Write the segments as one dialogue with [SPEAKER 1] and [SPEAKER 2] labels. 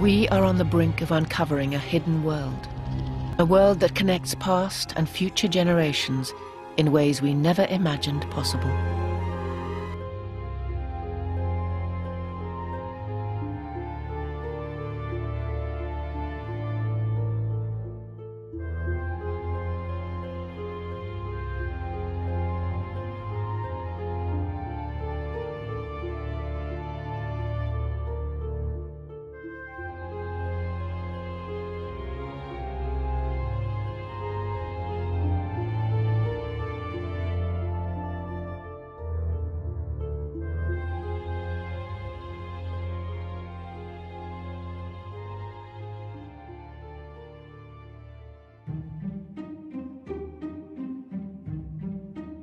[SPEAKER 1] We are on the brink of uncovering a hidden world. A world that connects past and future generations in ways we never imagined possible.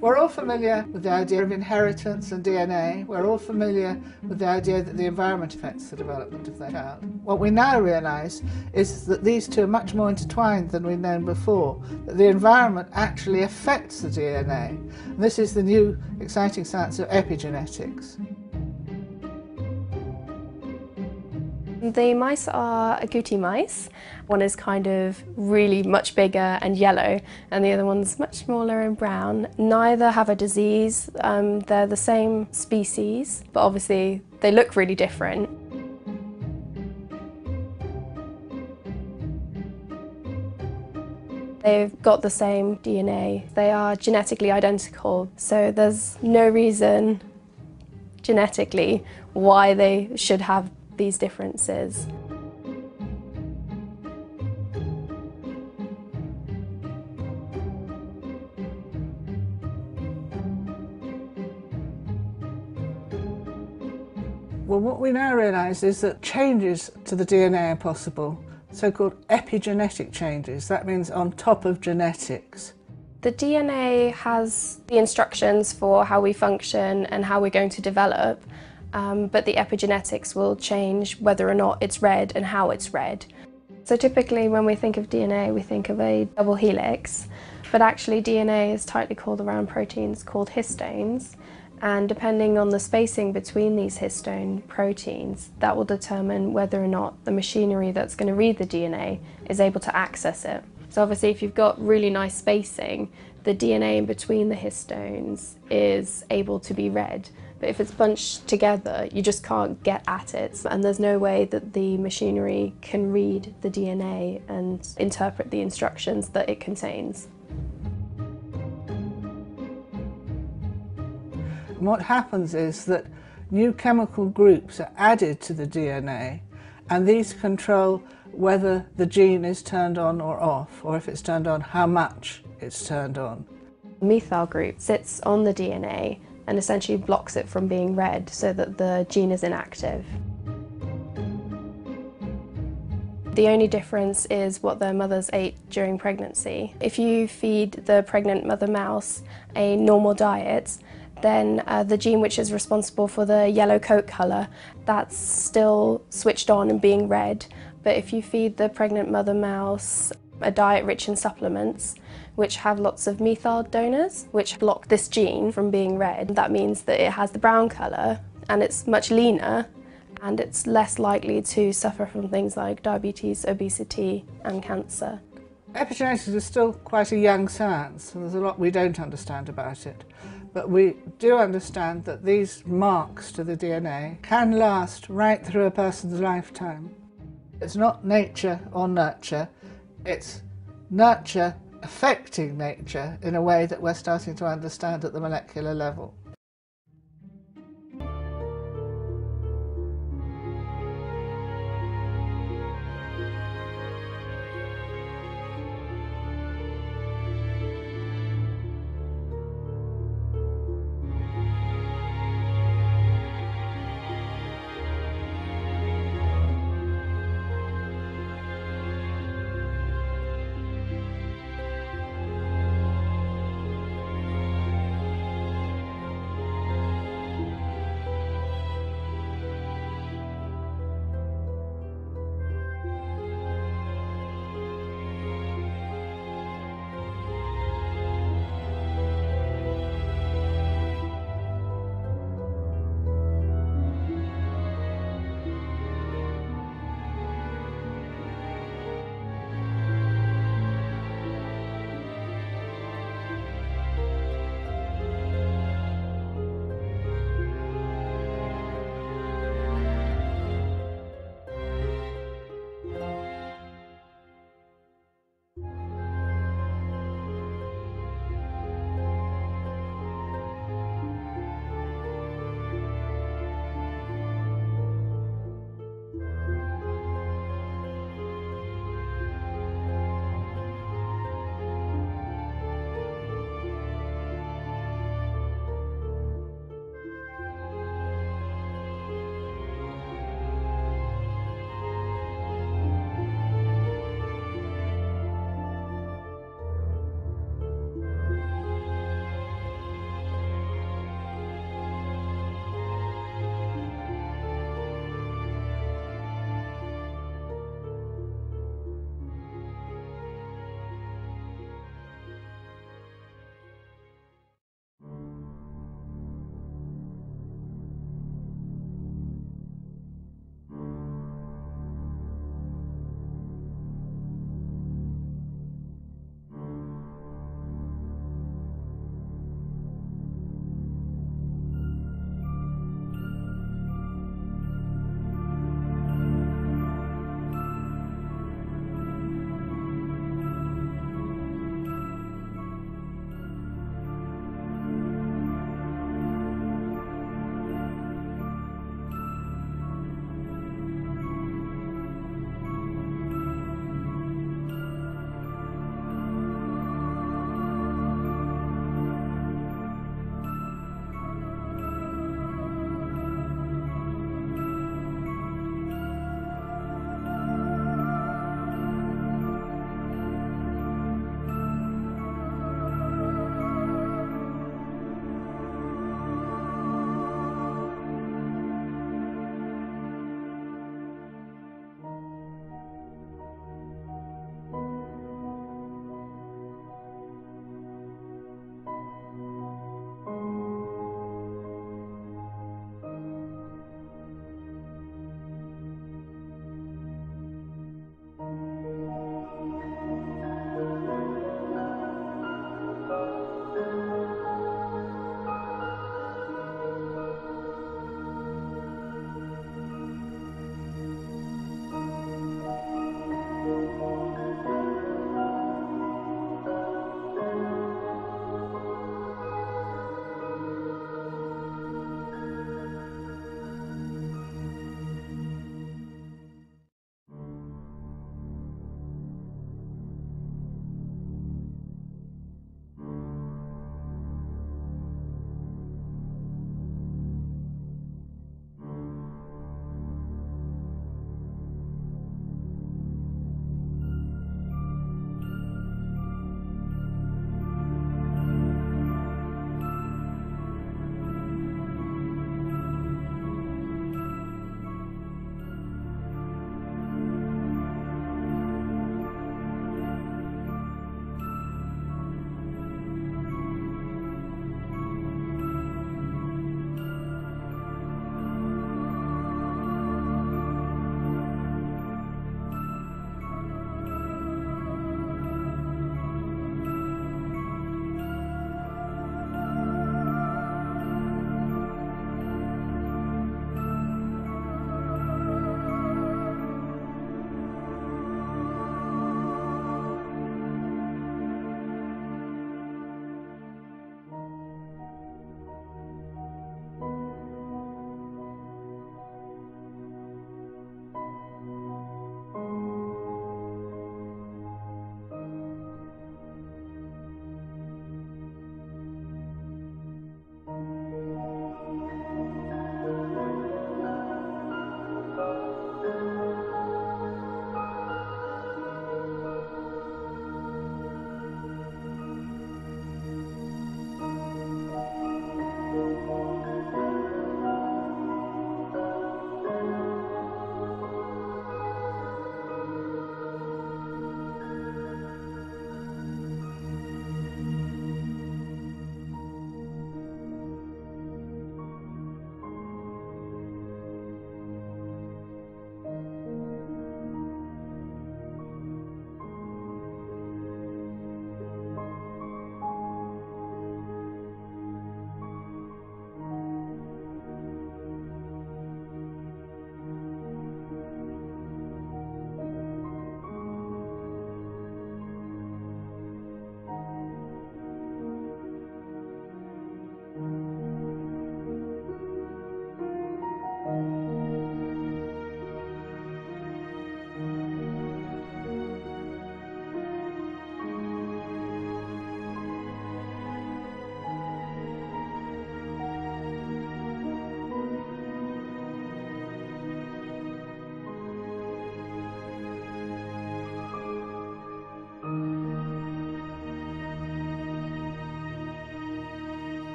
[SPEAKER 2] We're all familiar with the idea of inheritance and DNA. We're all familiar with the idea that the environment affects the development of the child. What we now realise is that these two are much more intertwined than we've known before, that the environment actually affects the DNA. And this is the new exciting science of epigenetics.
[SPEAKER 3] The mice are agouti mice. One is kind of really much bigger and yellow, and the other one's much smaller and brown. Neither have a disease. They're the same species, but obviously they look really different. They've got the same DNA. They are genetically identical, so there's no reason genetically why they should have these differences.
[SPEAKER 2] Well, what we now realise is that changes to the DNA are possible, so-called epigenetic changes. That means on top of genetics.
[SPEAKER 3] The DNA has the instructions for how we function and how we're going to develop, but the epigenetics will change whether or not it's read and how it's read. So typically when we think of DNA, we think of a double helix, but actually DNA is tightly coiled around proteins called histones, and depending on the spacing between these histone proteins, that will determine whether or not the machinery that's going to read the DNA is able to access it. So obviously if you've got really nice spacing, the DNA in between the histones is able to be read. But if it's bunched together, you just can't get at it, and there's no way that the machinery can read the DNA and interpret the instructions that it contains.
[SPEAKER 2] And what happens is that new chemical groups are added to the DNA, and these control whether the gene is turned on or off, or if it's turned on, how much it's turned on.
[SPEAKER 3] The methyl group sits on the DNA and essentially blocks it from being read so that the gene is inactive. The only difference is what their mothers ate during pregnancy. If you feed the pregnant mother mouse a normal diet, then the gene which is responsible for the yellow coat colour, that's still switched on and being read. But if you feed the pregnant mother mouse a diet rich in supplements, which have lots of methyl donors, which block this gene from being read, that means that it has the brown colour and it's much leaner and it's less likely to suffer from things like diabetes, obesity and cancer.
[SPEAKER 2] Epigenetics is still quite a young science, and there's a lot we don't understand about it. But we do understand that these marks to the DNA can last right through a person's lifetime. It's not nature or nurture, it's nurture affecting nature in a way that we're starting to understand at the molecular level.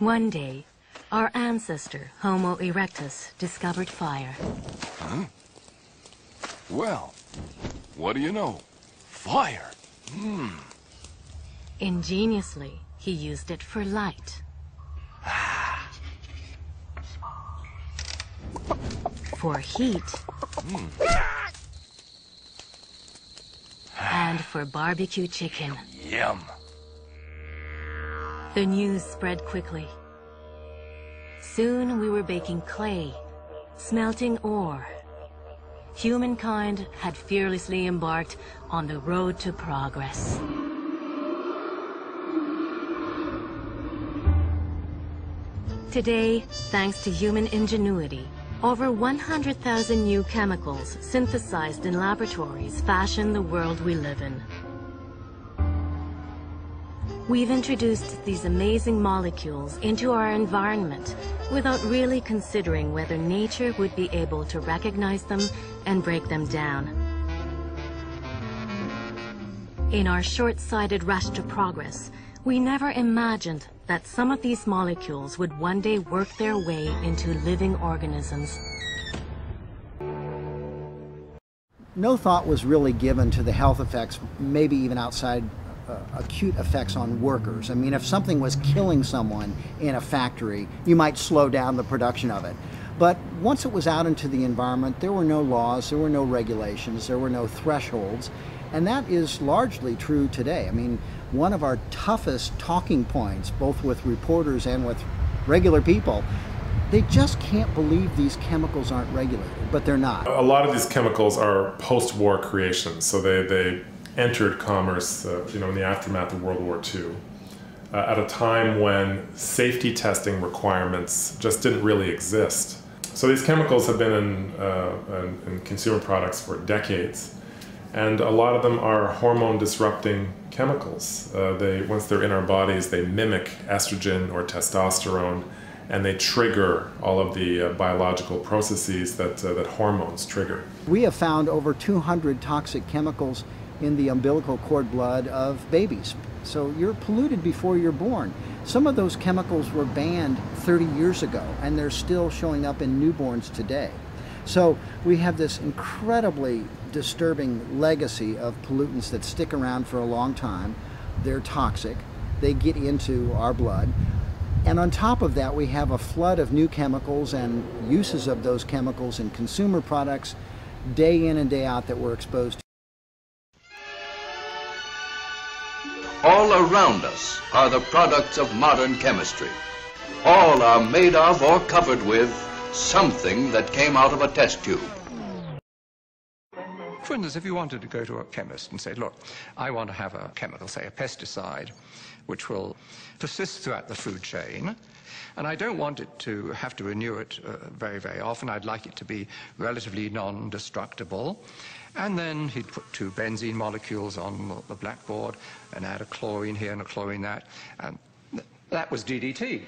[SPEAKER 4] One day, our ancestor, Homo erectus, discovered fire.
[SPEAKER 5] Huh? Well, what do you know? Fire!
[SPEAKER 4] Ingeniously, he used it for light. For heat. And for barbecue chicken.
[SPEAKER 5] Yum!
[SPEAKER 4] The news spread quickly. Soon we were baking clay, smelting ore. Humankind had fearlessly embarked on the road to progress. Today, thanks to human ingenuity, over 100,000 new chemicals synthesized in laboratories fashion the world we live in. We've introduced these amazing molecules into our environment without really considering whether nature would be able to recognize them and break them down. In our short-sighted rush to progress, we never imagined that some of these molecules would one day work their way into living organisms.
[SPEAKER 6] No thought was really given to the health effects, maybe even outside acute effects on workers. I mean, if something was killing someone in a factory, you might slow down the production of it. But once it was out into the environment, there were no laws, there were no regulations, there were no thresholds, and that is largely true today. I mean, one of our toughest talking points, both with reporters and with regular people, they just can't believe these chemicals aren't regulated, but they're not.
[SPEAKER 7] A lot of these chemicals are post-war creations, so they entered commerce in the aftermath of World War II, at a time when safety testing requirements just didn't really exist. So these chemicals have been in consumer products for decades, and a lot of them are hormone-disrupting chemicals. Once they're in our bodies, they mimic estrogen or testosterone, and they trigger all of the biological processes that hormones trigger.
[SPEAKER 6] We have found over 200 toxic chemicals in the umbilical cord blood of babies. So you're polluted before you're born. Some of those chemicals were banned 30 years ago, and they're still showing up in newborns today. So we have this incredibly disturbing legacy of pollutants that stick around for a long time. They're toxic. They get into our blood. And on top of that, we have a flood of new chemicals and uses of those chemicals in consumer products day in and day out that we're exposed to.
[SPEAKER 8] All around us are the products of modern chemistry. All are made of or covered with something that came out of a test tube.
[SPEAKER 9] For instance, if you wanted to go to a chemist and say, look, I want to have a chemical, say a pesticide, which will persist throughout the food chain, and I don't want it to have to renew it very, very often. I'd like it to be relatively non-destructible. And then he'd put two benzene molecules on the blackboard and add a chlorine here and a chlorine that, and that was DDT.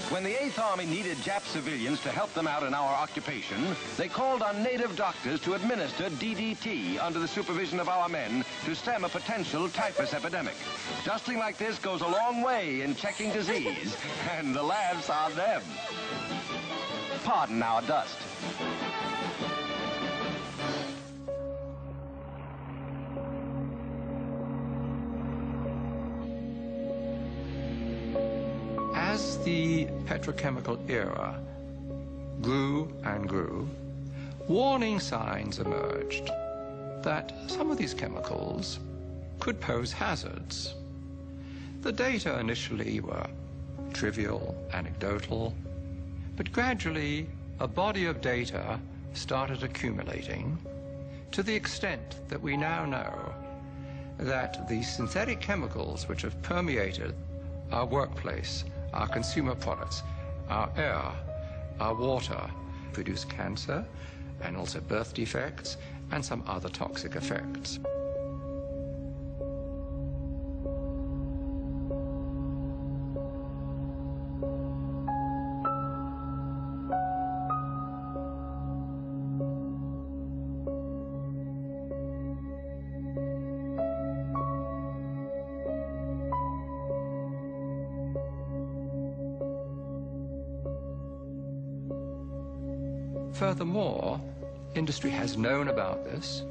[SPEAKER 10] When the 8th Army needed Jap civilians to help them out in our occupation, they called on native doctors to administer DDT under the supervision of our men to stem a potential typhus epidemic. Dusting like this goes a long way in checking disease, and the laughs are them. Pardon our dust.
[SPEAKER 9] As the petrochemical era grew and grew, warning signs emerged that some of these chemicals could pose hazards. The data initially were trivial, anecdotal, but gradually a body of data started accumulating to the extent that we now know that the synthetic chemicals which have permeated our workplace, our consumer products, our air, our water, produce cancer and also birth defects and some other toxic effects. furthermore, industry has known about this,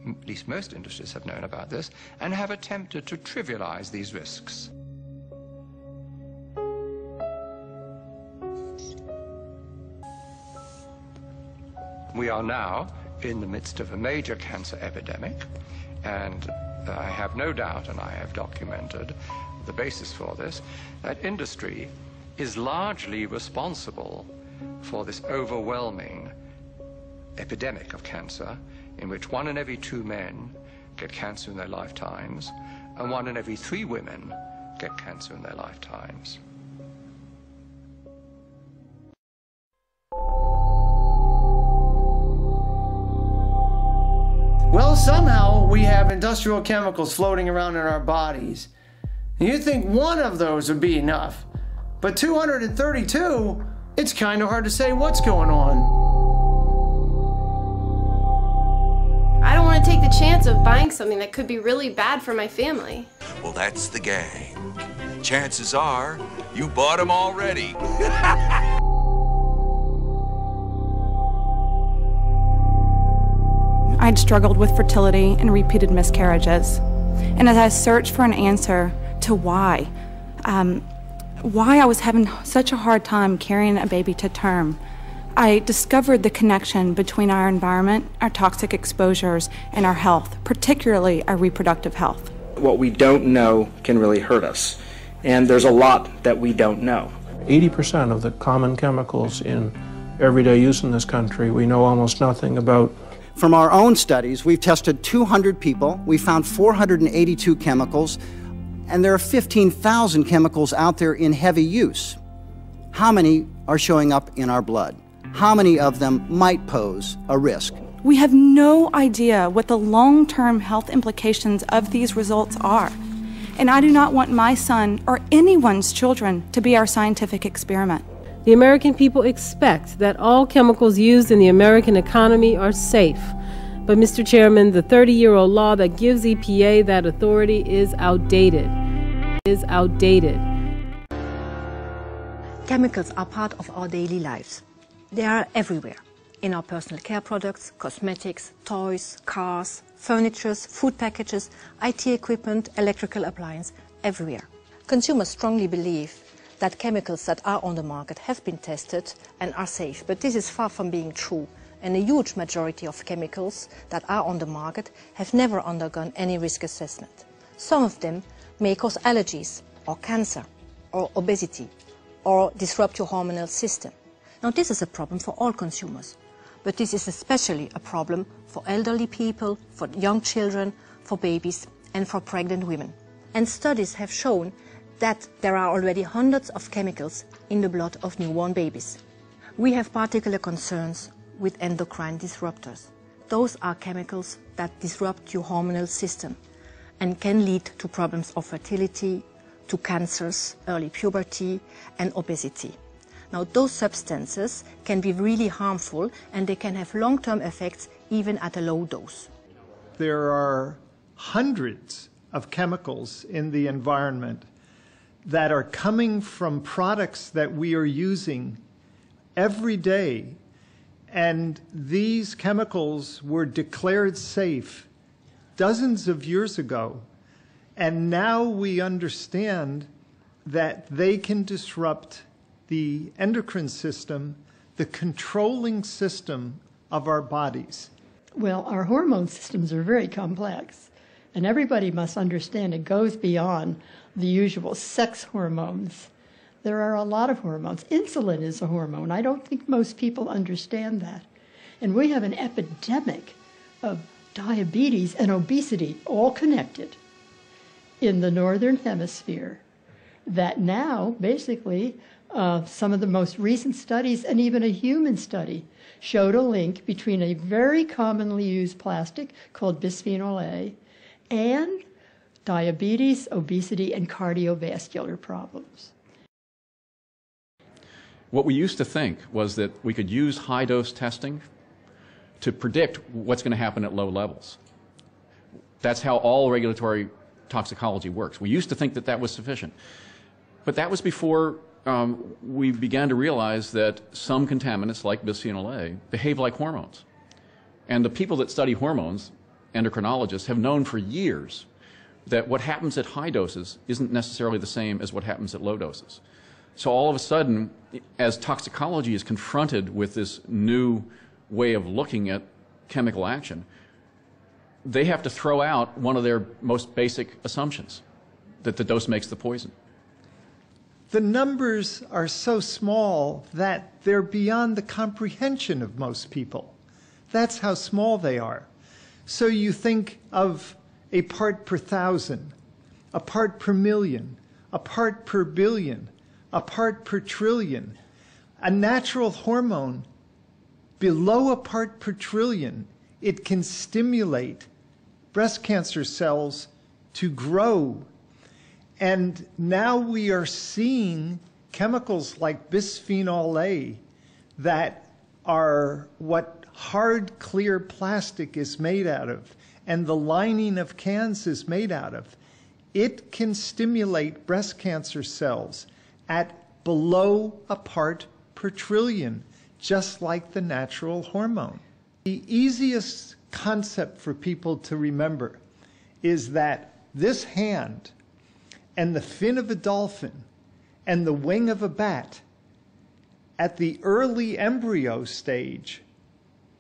[SPEAKER 9] at least most industries have known about this, and have attempted to trivialize these risks. We are now in the midst of a major cancer epidemic, and I have no doubt, and I have documented the basis for this, that industry is largely responsible for this overwhelming epidemic of cancer, in which 1 in every 2 men get cancer in their lifetimes, and 1 in every 3 women get cancer in their lifetimes.
[SPEAKER 11] Well, somehow we have industrial chemicals floating around in our bodies. You'd think one of those would be enough, but 232, it's kind of hard to say what's going on.
[SPEAKER 3] I don't want to take the chance of buying something that could be really bad for my family.
[SPEAKER 12] Well, that's the gang. Chances are, you bought them already.
[SPEAKER 13] I'd struggled with fertility and repeated miscarriages. And as I searched for an answer to why I was having such a hard time carrying a baby to term, I discovered the connection between our environment, our toxic exposures, and our health, particularly our reproductive health.
[SPEAKER 14] What we don't know can really hurt us, and there's a lot that we don't know.
[SPEAKER 15] 80% of the common chemicals in everyday use in this country we know almost nothing about.
[SPEAKER 6] From our own studies, we've tested 200 people, we found 482 chemicals, and there are 15,000 chemicals out there in heavy use. How many are showing up in our blood? How many of them might pose a risk?
[SPEAKER 13] We have no idea what the long-term health implications of these results are. And I do not want my son or anyone's children to be our scientific experiment.
[SPEAKER 16] The American people expect that all chemicals used in the American economy are safe. But, Mr. Chairman, the 30-year-old law that gives EPA that authority is outdated.
[SPEAKER 17] Chemicals are part of our daily lives. They are everywhere, in our personal care products, cosmetics, toys, cars, furniture, food packages, IT equipment, electrical appliances, everywhere. Consumers strongly believe that chemicals that are on the market have been tested and are safe, but this is far from being true, and a huge majority of chemicals that are on the market have never undergone any risk assessment. Some of them may cause allergies, or cancer, or obesity, or disrupt your hormonal system. Now, this is a problem for all consumers, but this is especially a problem for elderly people, for young children, for babies, and for pregnant women. And studies have shown that there are already hundreds of chemicals in the blood of newborn babies. We have particular concerns with endocrine disruptors. Those are chemicals that disrupt your hormonal system and can lead to problems of fertility, to cancers, early puberty, and obesity. Now, those substances can be really harmful, and they can have long-term effects even at a low dose.
[SPEAKER 18] There are hundreds of chemicals in the environment that are coming from products that we are using every day, and these chemicals were declared safe dozens of years ago, and now we understand that they can disrupt the endocrine system, the controlling system of our bodies.
[SPEAKER 19] Well, our hormone systems are very complex, and everybody must understand it goes beyond the usual sex hormones. There are a lot of hormones. Insulin is a hormone. I don't think most people understand that. And we have an epidemic of diabetes and obesity, all connected, in the Northern Hemisphere, that now, basically, some of the most recent studies, and even a human study, showed a link between a very commonly used plastic called bisphenol A and diabetes, obesity, and cardiovascular problems.
[SPEAKER 20] What we used to think was that we could use high-dose testing to predict what's going to happen at low levels. That's how all regulatory toxicology works. We used to think that that was sufficient. But that was before we began to realize that some contaminants, like bisphenol A, behave like hormones. And the people that study hormones, endocrinologists, have known for years that what happens at high doses isn't necessarily the same as what happens at low doses. So all of a sudden, as toxicology is confronted with this new way of looking at chemical action, they have to throw out one of their most basic assumptions, that the dose makes the poison.
[SPEAKER 18] The numbers are so small that they're beyond the comprehension of most people. That's how small they are. So you think of a part per thousand, a part per million, a part per billion, a part per trillion. A natural hormone, below a part per trillion, it can stimulate breast cancer cells to grow. And now we are seeing chemicals like bisphenol A that are what hard, clear plastic is made out of, and the lining of cans is made out of. It can stimulate breast cancer cells at below a part per trillion, just like the natural hormone. The easiest concept for people to remember is that this hand and the fin of a dolphin and the wing of a bat, at the early embryo stage,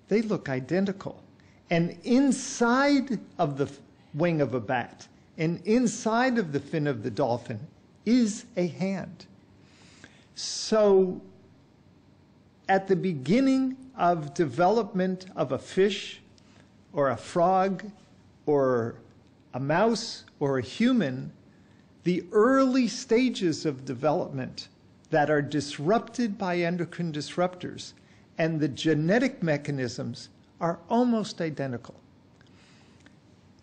[SPEAKER 18] they look identical. And inside of the wing of a bat and inside of the fin of the dolphin is a hand. So at the beginning of development of a fish or a frog or a mouse or a human, the early stages of development that are disrupted by endocrine disruptors and the genetic mechanisms are almost identical.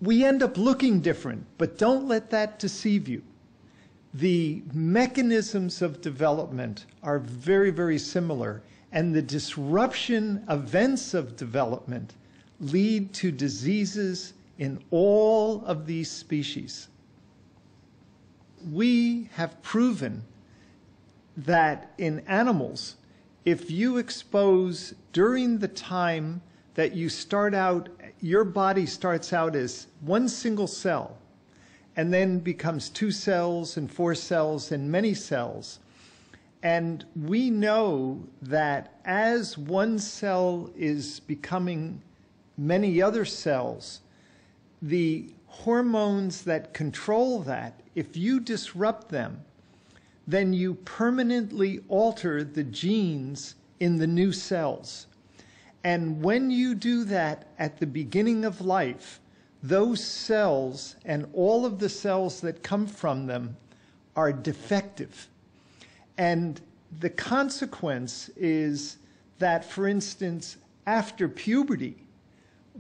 [SPEAKER 18] We end up looking different, but don't let that deceive you. The mechanisms of development are very, very similar, and the disruption events of development lead to diseases in all of these species. We have proven that in animals, if you expose during the time that you start out, your body starts out as one single cell and then becomes 2 cells and 4 cells and many cells. And we know that as one cell is becoming many other cells, the hormones that control that, if you disrupt them, then you permanently alter the genes in the new cells. And when you do that at the beginning of life, those cells and all of the cells that come from them are defective. And the consequence is that, for instance, after puberty,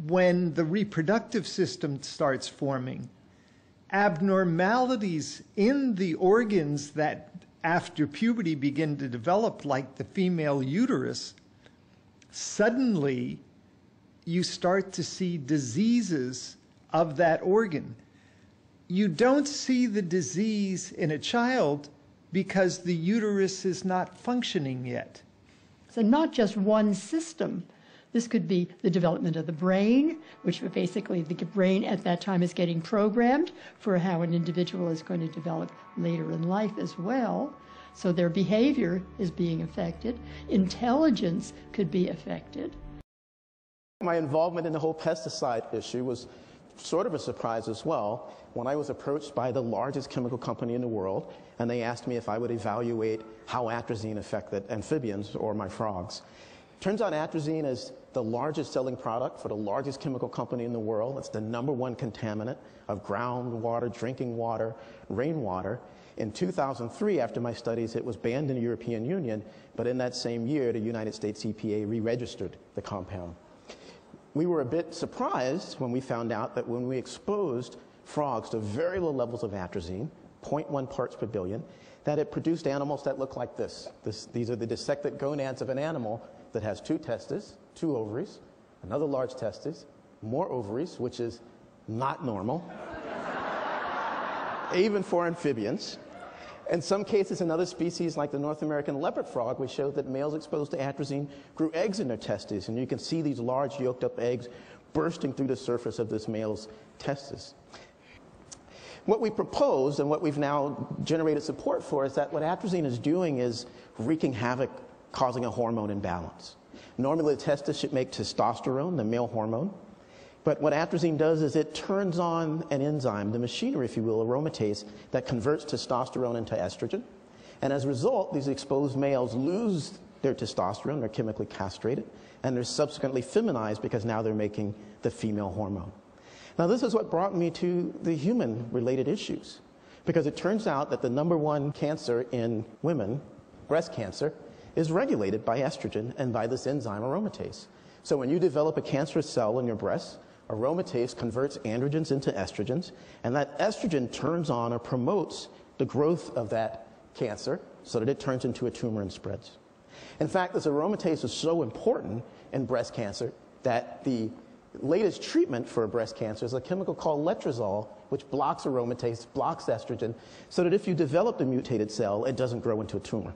[SPEAKER 18] when the reproductive system starts forming, abnormalities in the organs that after puberty begin to develop, like the female uterus, suddenly you start to see diseases of that organ. You don't see the disease in a child because the uterus is not functioning yet.
[SPEAKER 19] So not just one system. This could be the development of the brain, which basically the brain at that time is getting programmed for how an individual is going to develop later in life as well. So their behavior is being affected. Intelligence could be affected.
[SPEAKER 21] My involvement in the whole pesticide issue was sort of a surprise as well when I was approached by the largest chemical company in the world, and they asked me if I would evaluate how atrazine affected amphibians or my frogs. Turns out atrazine is the largest selling product for the largest chemical company in the world. It's the #1 contaminant of groundwater, drinking water, rainwater. In 2003, after my studies, it was banned in the European Union, but in that same year, the United States EPA re-registered the compound. We were a bit surprised when we found out that when we exposed frogs to very low levels of atrazine, 0.1 parts per billion, that it produced animals that look like this. These are the dissected gonads of an animal that has 2 testes, 2 ovaries, another large testis, more ovaries, which is not normal, even for amphibians. In some cases, in other species like the North American leopard frog, we showed that males exposed to atrazine grew eggs in their testes, and you can see these large yolked up eggs bursting through the surface of this male's testis. What we proposed and what we've now generated support for is that what atrazine is doing is wreaking havoc, causing a hormone imbalance. Normally the testis should make testosterone, the male hormone, but what atrazine does is it turns on an enzyme, the machinery, if you will, aromatase, that converts testosterone into estrogen. And as a result, these exposed males lose their testosterone, they're chemically castrated, and they're subsequently feminized because now they're making the female hormone. Now this is what brought me to the human-related issues, because it turns out that the #1 cancer in women, breast cancer, is regulated by estrogen and by this enzyme aromatase. So when you develop a cancerous cell in your breast, aromatase converts androgens into estrogens, and that estrogen turns on or promotes the growth of that cancer so that it turns into a tumor and spreads. In fact, this aromatase is so important in breast cancer that the latest treatment for breast cancer is a chemical called letrozole, which blocks aromatase, blocks estrogen, so that if you develop the mutated cell, it doesn't grow into a tumor.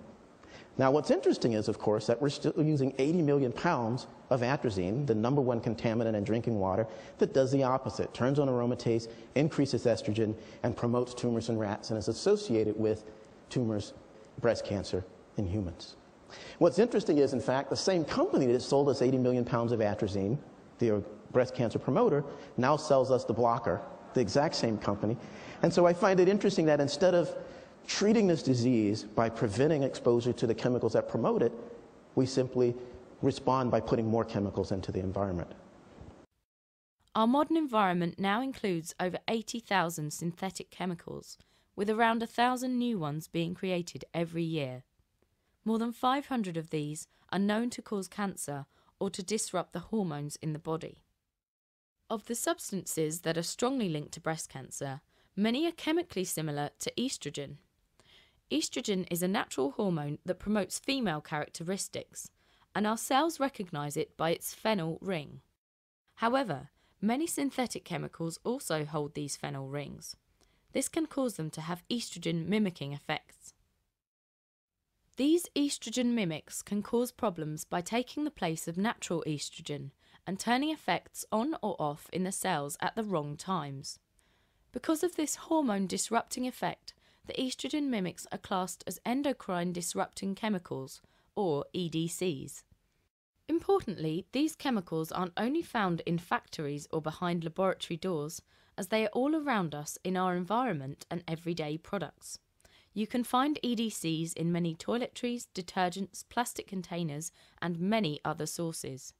[SPEAKER 21] Now, what's interesting is, of course, that we're still using 80 million pounds of atrazine, the #1 contaminant in drinking water, that does the opposite, turns on aromatase, increases estrogen, and promotes tumors in rats, and is associated with tumors, breast cancer in humans. What's interesting is, in fact, the same company that sold us 80 million pounds of atrazine, the breast cancer promoter, now sells us the blocker, the exact same company. And so I find it interesting that instead of treating this disease by preventing exposure to the chemicals that promote it, we simply respond by putting more chemicals into the environment.
[SPEAKER 1] Our modern environment now includes over 80,000 synthetic chemicals, with around 1,000 new ones being created every year. More than 500 of these are known to cause cancer or to disrupt the hormones in the body. Of the substances that are strongly linked to breast cancer, many are chemically similar to estrogen. Estrogen is a natural hormone that promotes female characteristics, and our cells recognise it by its phenyl ring. However, many synthetic chemicals also hold these phenyl rings. This can cause them to have estrogen mimicking effects. These estrogen mimics can cause problems by taking the place of natural estrogen and turning effects on or off in the cells at the wrong times. Because of this hormone disrupting effect, the estrogen mimics are classed as endocrine disrupting chemicals, or EDCs. Importantly, these chemicals aren't only found in factories or behind laboratory doors, as they are all around us in our environment and everyday products. You can find EDCs in many toiletries, detergents, plastic containers, and many other sources.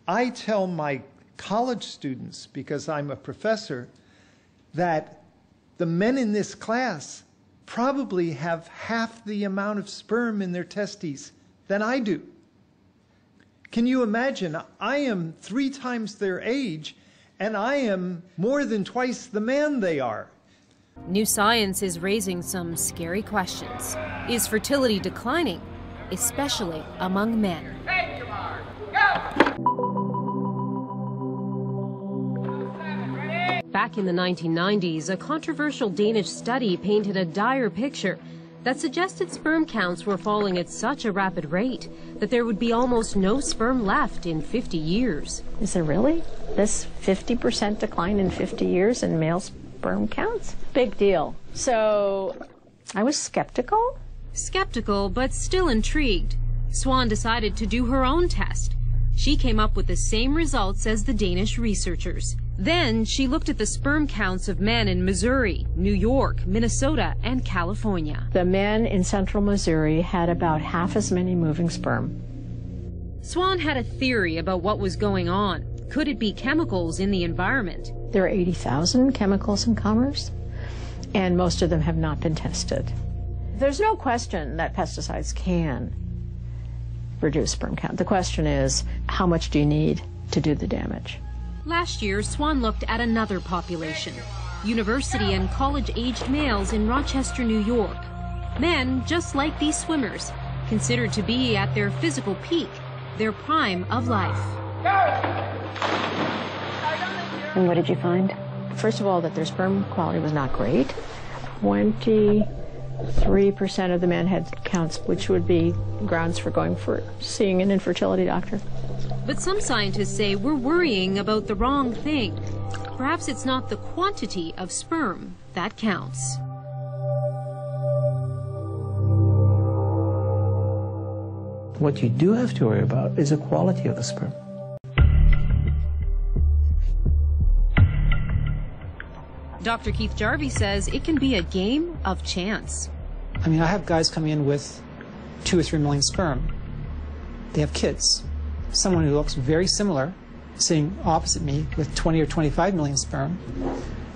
[SPEAKER 18] I tell my college students, because I'm a professor, that the men in this class probably have half the amount of sperm in their testes than I do. Can you imagine? I am 3 times their age, and I am more than twice the man they are.
[SPEAKER 22] New science is raising some scary questions. Is fertility declining, especially among men? Back in the 1990s, a controversial Danish study painted a dire picture that suggested sperm counts were falling at such a rapid rate that there would be almost no sperm left in 50 years.
[SPEAKER 23] Is there really this 50% decline in 50 years in male sperm counts? Big deal. So I was skeptical,
[SPEAKER 22] Skeptical, but still intrigued, Swan decided to do her own test. She came up with the same results as the Danish researchers. Then she looked at the sperm counts of men in Missouri, New York, Minnesota, and California.
[SPEAKER 23] The men in central Missouri had about half as many moving sperm.
[SPEAKER 22] Swan had a theory about what was going on. Could it be chemicals in the environment?
[SPEAKER 23] There are 80,000 chemicals in commerce, and most of them have not been tested. There's no question that pesticides can reduce sperm count. The question is, how much do you need to do the damage?
[SPEAKER 22] Last year, Swan looked at another population, university and college-aged males in Rochester, New York. Men just like these swimmers, considered to be at their physical peak, their prime of life.
[SPEAKER 23] And what did you find? First of all, that their sperm quality was not great. 23% of the men had counts, which would be grounds for seeing an infertility doctor.
[SPEAKER 22] But some scientists say we're worrying about the wrong thing. Perhaps it's not the quantity of sperm that counts.
[SPEAKER 2] What you do have to worry about is the quality of the sperm.
[SPEAKER 22] Dr. Keith Jarvie says it can be a game of chance.
[SPEAKER 4] I mean, I have guys coming in with 2 or 3 million sperm. They have kids. Someone who looks very similar, sitting opposite me with 20 or 25 million sperm,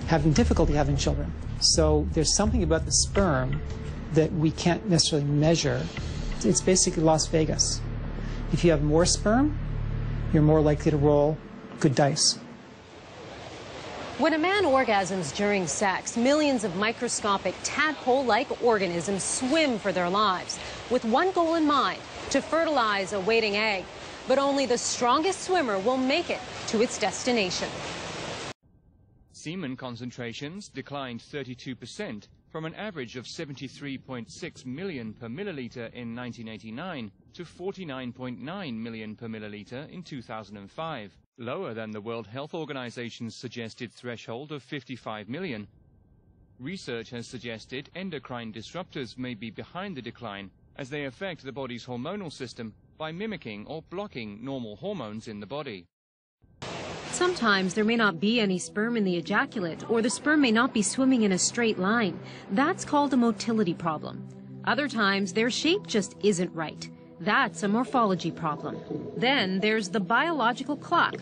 [SPEAKER 4] having difficulty having children. So there's something about the sperm that we can't necessarily measure. It's basically Las Vegas. If you have more sperm, you're more likely to roll good dice.
[SPEAKER 22] When a man orgasms during sex, millions of microscopic tadpole-like organisms swim for their lives, with one goal in mind, to fertilize a waiting egg. But only the strongest swimmer will make it to its destination.
[SPEAKER 5] Semen concentrations declined 32% from an average of 73.6 million per milliliter in 1989 to 49.9 million per milliliter in 2005, lower than the World Health Organization's suggested threshold of 55 million. Research has suggested endocrine disruptors may be behind the decline, as they affect the body's hormonal system by mimicking or blocking normal hormones in the body.
[SPEAKER 22] Sometimes there may not be any sperm in the ejaculate, or the sperm may not be swimming in a straight line. That's called a motility problem. Other times their shape just isn't right. That's a morphology problem. Then there's the biological clock.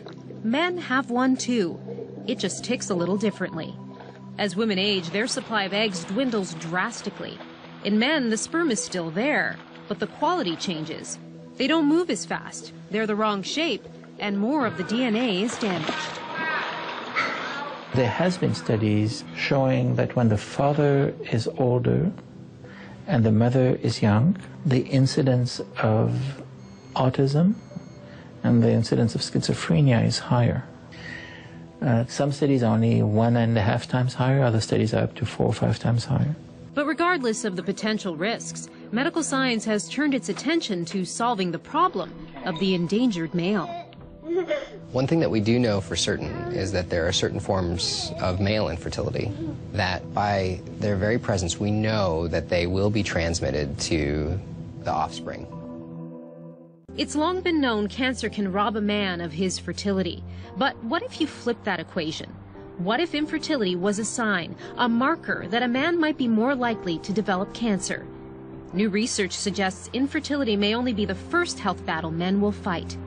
[SPEAKER 22] Men have one too. It just ticks a little differently. As women age, their supply of eggs dwindles drastically. In men, the sperm is still there, but the quality changes. They don't move as fast, they're the wrong shape, and more of the DNA is damaged.
[SPEAKER 2] There has been studies showing that when the father is older and the mother is young, the incidence of autism and the incidence of schizophrenia is higher. Some studies are only 1.5 times higher, other studies are up to 4 or 5 times higher.
[SPEAKER 22] But regardless of the potential risks, medical science has turned its attention to solving the problem of the endangered male.
[SPEAKER 24] One thing that we do know for certain is that there are certain forms of male infertility that by their very presence we know that they will be transmitted to the offspring.
[SPEAKER 22] It's long been known cancer can rob a man of his fertility. But what if you flip that equation? What if infertility was a sign, a marker that a man might be more likely to develop cancer? New research suggests infertility may only be the first health battle men will fight.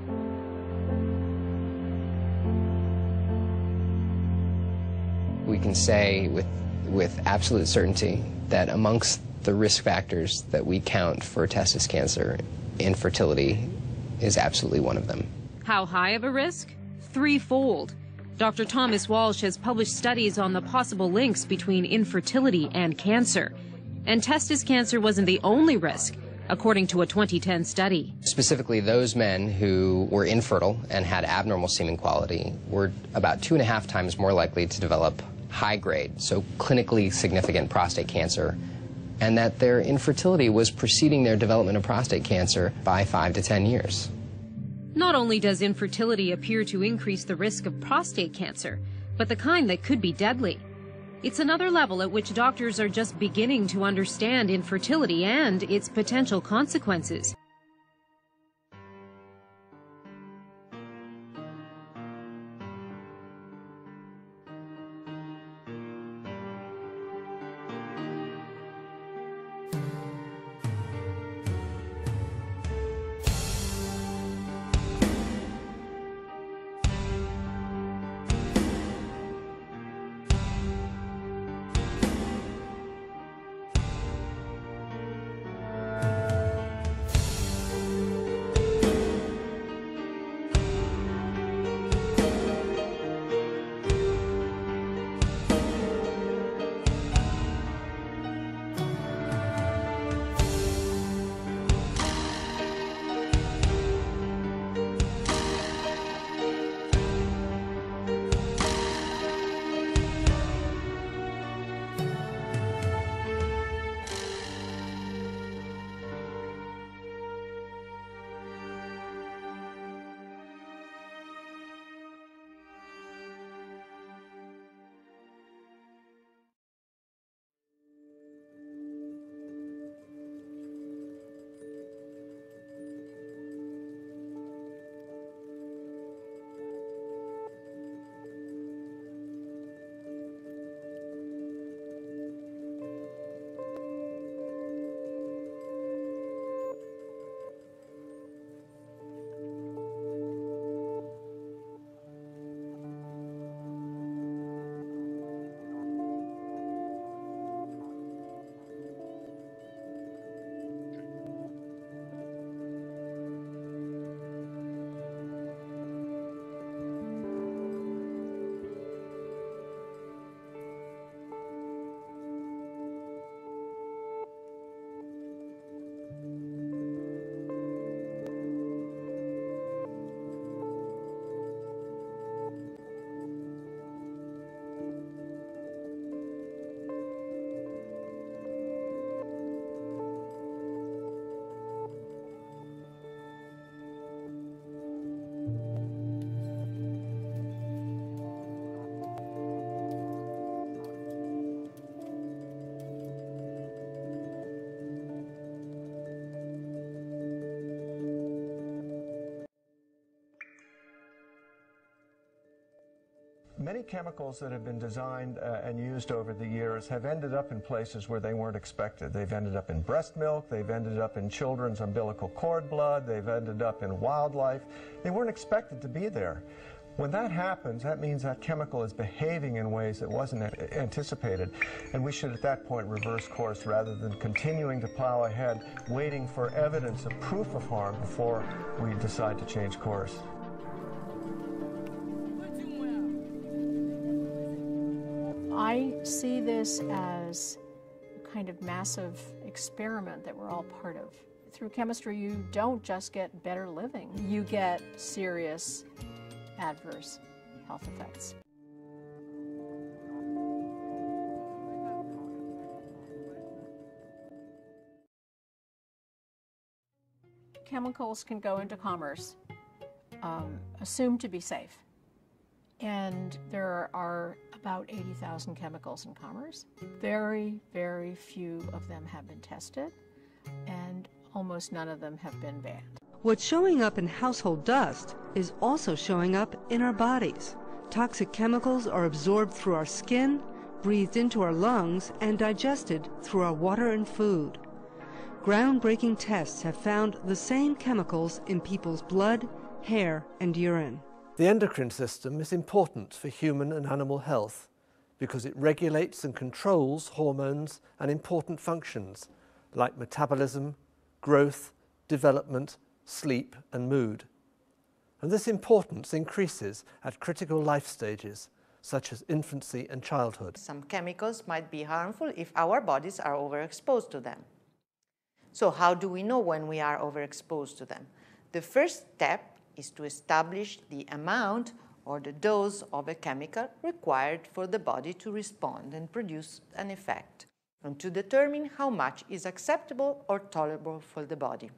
[SPEAKER 24] We can say with absolute certainty that amongst the risk factors that we count for testis cancer, infertility is absolutely one of them.
[SPEAKER 22] How high of a risk? 3-fold. Dr. Thomas Walsh has published studies on the possible links between infertility and cancer. And testis cancer wasn't the only risk, according to a 2010 study.
[SPEAKER 24] Specifically, those men who were infertile and had abnormal semen quality were about 2.5 times more likely to develop high-grade, so clinically significant prostate cancer, and that their infertility was preceding their development of prostate cancer by 5 to 10 years.
[SPEAKER 22] Not only does infertility appear to increase the risk of prostate cancer, but the kind that could be deadly. It's another level at which doctors are just beginning to understand infertility and its potential consequences.
[SPEAKER 7] Many chemicals that have been designed and used over the years have ended up in places where they weren't expected. They've ended up in breast milk, they've ended up in children's umbilical cord blood, they've ended up in wildlife. They weren't expected to be there. When that happens, that means that chemical is behaving in ways that wasn't anticipated, and we should at that point reverse course rather than continuing to plow ahead, waiting for evidence of proof of harm before we decide to change course.
[SPEAKER 23] I see this as a kind of massive experiment that we're all part of. Through chemistry, you don't just get better living, you get serious adverse health effects. Chemicals can go into commerce, assumed to be safe. And there are about 80,000 chemicals in commerce. Very, very few of them have been tested, and almost none of them have been banned.
[SPEAKER 8] What's showing up in household dust is also showing up in our bodies. Toxic chemicals are absorbed through our skin, breathed into our lungs, and digested through our water and food. Groundbreaking tests have found the same chemicals in people's blood, hair, and urine.
[SPEAKER 9] The endocrine system is important for human and animal health because it regulates and controls hormones and important functions like metabolism, growth, development, sleep, and mood. And this importance increases at critical life stages, such as infancy and childhood.
[SPEAKER 10] Some chemicals might be harmful if our bodies are overexposed to them. So how do we know when we are overexposed to them? The first step is to establish the amount or the dose of a chemical required for the body to respond and produce an effect, and to determine how much is acceptable or tolerable for the body.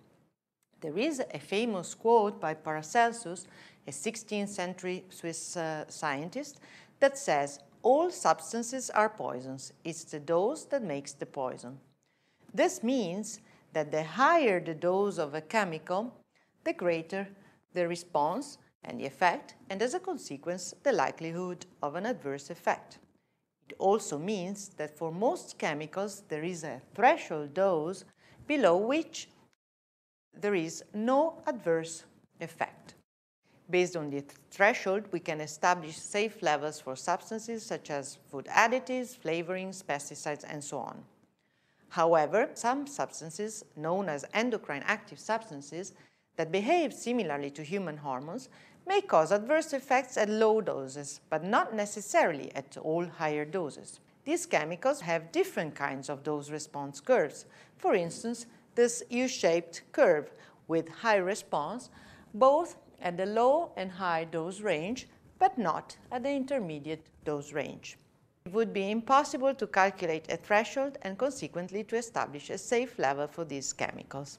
[SPEAKER 10] There is a famous quote by Paracelsus, a 16th century Swiss scientist, that says, all substances are poisons. It's the dose that makes the poison. This means that the higher the dose of a chemical, the greater the response and the effect, and as a consequence, the likelihood of an adverse effect. It also means that for most chemicals, there is a threshold dose below which there is no adverse effect. Based on the threshold, we can establish safe levels for substances such as food additives, flavorings, pesticides, and so on. However, some substances, known as endocrine active substances, that behave similarly to human hormones, may cause adverse effects at low doses, but not necessarily at all higher doses. These chemicals have different kinds of dose-response curves. For instance, this U-shaped curve with high response, both at the low and high dose range, but not at the intermediate dose range. It would be impossible to calculate a threshold and consequently to establish a safe level for these chemicals.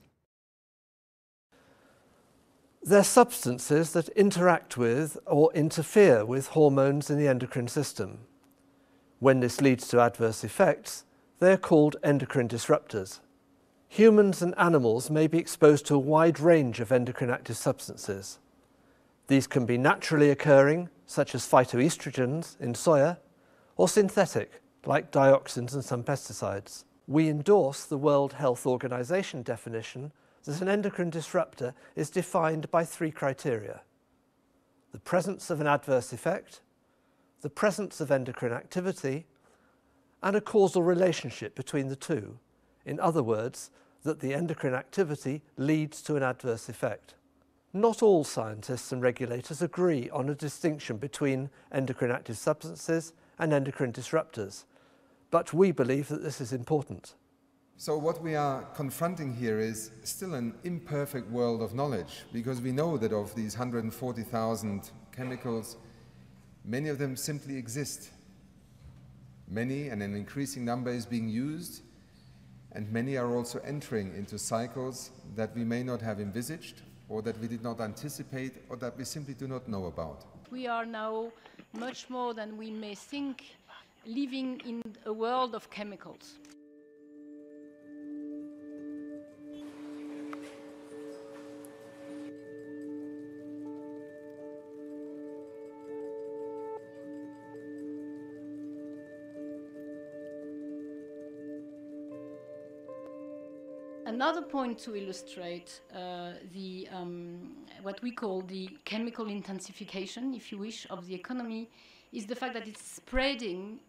[SPEAKER 9] They're substances that interact with or interfere with hormones in the endocrine system. When this leads to adverse effects, they're called endocrine disruptors. Humans and animals may be exposed to a wide range of endocrine active substances. These can be naturally occurring, such as phytoestrogens in soya, or synthetic, like dioxins and some pesticides. We endorse the World Health Organization definition that an endocrine disruptor is defined by 3 criteria: the presence of an adverse effect, the presence of endocrine activity, and a causal relationship between the two. In other words, that the endocrine activity leads to an adverse effect. Not all scientists and regulators agree on a distinction between endocrine active substances and endocrine disruptors, but we believe that this is important.
[SPEAKER 3] So what we are confronting here is still an imperfect world of knowledge, because we know that of these 140,000 chemicals, many of them simply exist. Many, and an increasing number, is being used, and many are also entering into cycles that we may not have envisaged, or that we did not anticipate, or that we simply do not know about.
[SPEAKER 11] We are now much more than we may think living in a world of chemicals. Another point to illustrate what we call the chemical intensification, if you wish, of the economy is the fact that it's spreading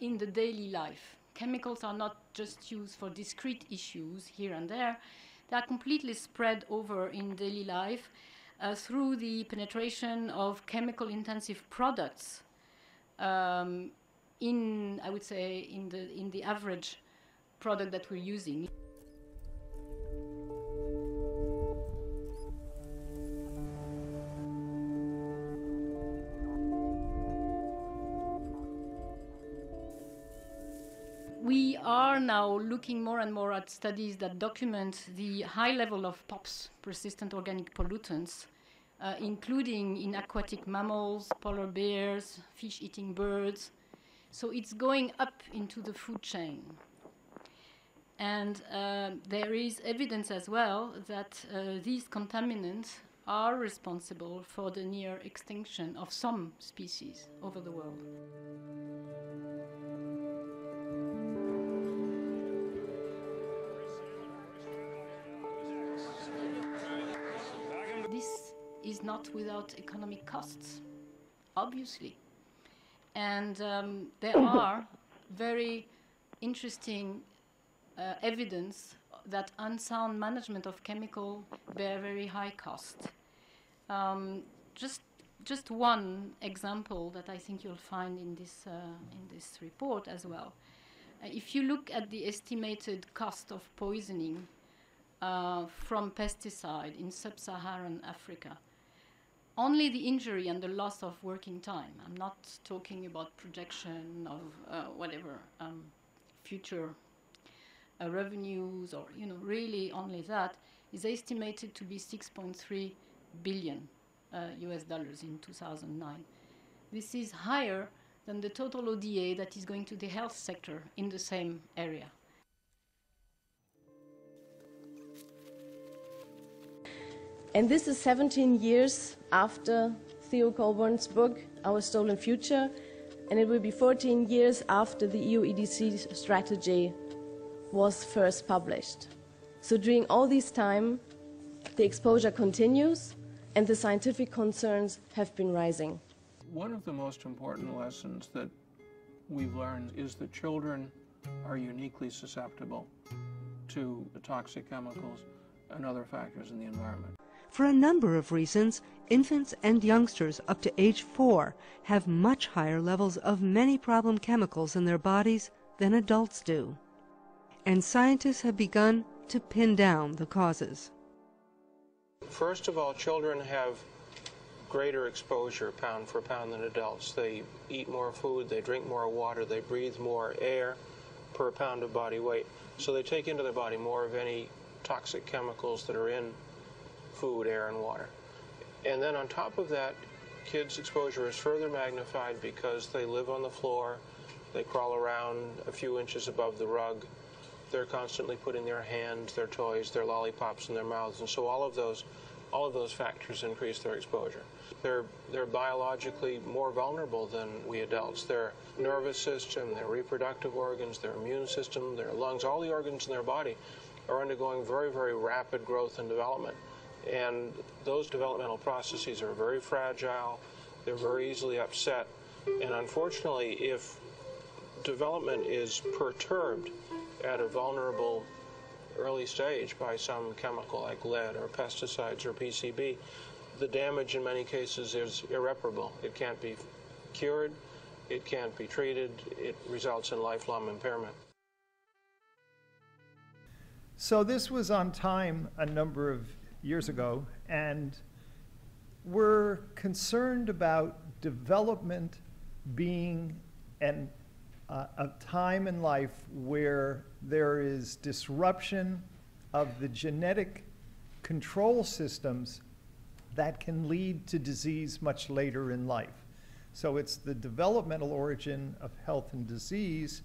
[SPEAKER 11] in the daily life. Chemicals are not just used for discrete issues here and there. They are completely spread over in daily life through the penetration of chemical-intensive products in, I would say, in the average product that we're using. We are now looking more and more at studies that document the high level of POPs, persistent organic pollutants, including in aquatic mammals, polar bears, fish-eating birds. So it's going up into the food chain. And there is evidence as well that these contaminants are responsible for the near extinction of some species over the world. This is not without economic costs, obviously. And there are very interesting evidence that unsound management of chemical bear very high cost. Just one example that I think you'll find in this report as well. If you look at the estimated cost of poisoning from pesticide in sub-Saharan Africa, only the injury and the loss of working time, I'm not talking about projection of whatever future revenues or, really only that, is estimated to be 6.3 billion US dollars in 2009. This is higher than the total ODA that is going to the health sector in the same area.
[SPEAKER 6] And this is 17 years after Theo Colburn's book, Our Stolen Future, and it will be 14 years after the EU EDC strategy was first published. So during all this time, the exposure continues and the scientific concerns have been rising.
[SPEAKER 12] One of the most important lessons that we've learned is that children are uniquely susceptible to the toxic chemicals and other factors in the environment.
[SPEAKER 8] For a number of reasons, infants and youngsters up to age 4 have much higher levels of many problem chemicals in their bodies than adults do. And scientists have begun to pin down the causes.
[SPEAKER 14] First of all, children have greater exposure pound for pound than adults. They eat more food, they drink more water, they breathe more air per pound of body weight. So they take into their body more of any toxic chemicals that are in food, air, and water. And then on top of that, kids' exposure is further magnified because they live on the floor, they crawl around a few inches above the rug, they're constantly putting their hands, their toys, their lollipops in their mouths, and so all of those factors increase their exposure. They're biologically more vulnerable than we adults. Their nervous system, their reproductive organs, their immune system, their lungs, all the organs in their body are undergoing very, very rapid growth and development. And those developmental processes are very fragile, they're very easily upset, and unfortunately, if development is perturbed at a vulnerable early stage by some chemical like lead or pesticides or PCB, the damage in many cases is irreparable. It can't be cured, it can't be treated, it results in lifelong impairment.
[SPEAKER 18] So this was on time a number of years ago, and we're concerned about development being a time in life where there is disruption of the genetic control systems that can lead to disease much later in life. So it's the developmental origin of health and disease,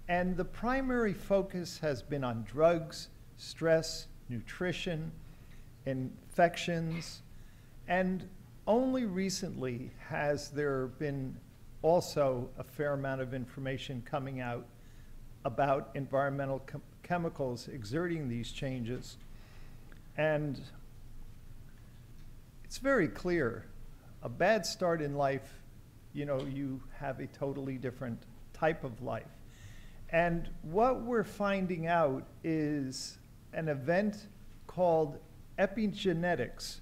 [SPEAKER 18] and the primary focus has been on drugs, stress, nutrition, infections, and only recently has there been also a fair amount of information coming out about environmental chemicals exerting these changes. And it's very clear, a bad start in life, you have a totally different type of life. And what we're finding out is an event called epigenetics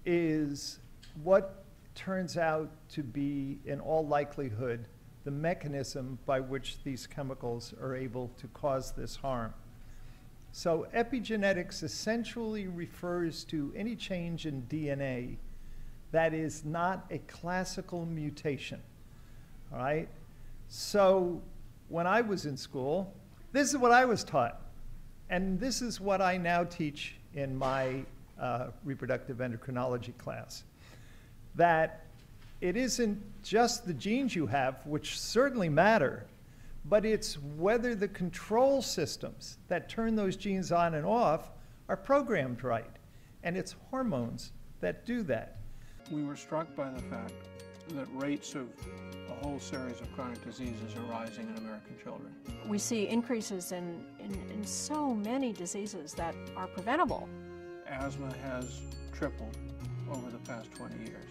[SPEAKER 18] is what turns out to be, in all likelihood, the mechanism by which these chemicals are able to cause this harm. So epigenetics essentially refers to any change in DNA that is not a classical mutation, all right? So when I was in school, this is what I was taught. And this is what I now teach in my reproductive endocrinology class, that it isn't just the genes you have, which certainly matter, but it's whether the control systems that turn those genes on and off are programmed right. And it's hormones that do that.
[SPEAKER 12] We were struck by the fact that rates of a whole series of chronic diseases are rising in American children.
[SPEAKER 23] We see increases in so many diseases that are preventable.
[SPEAKER 12] Asthma has tripled over the past 20 years.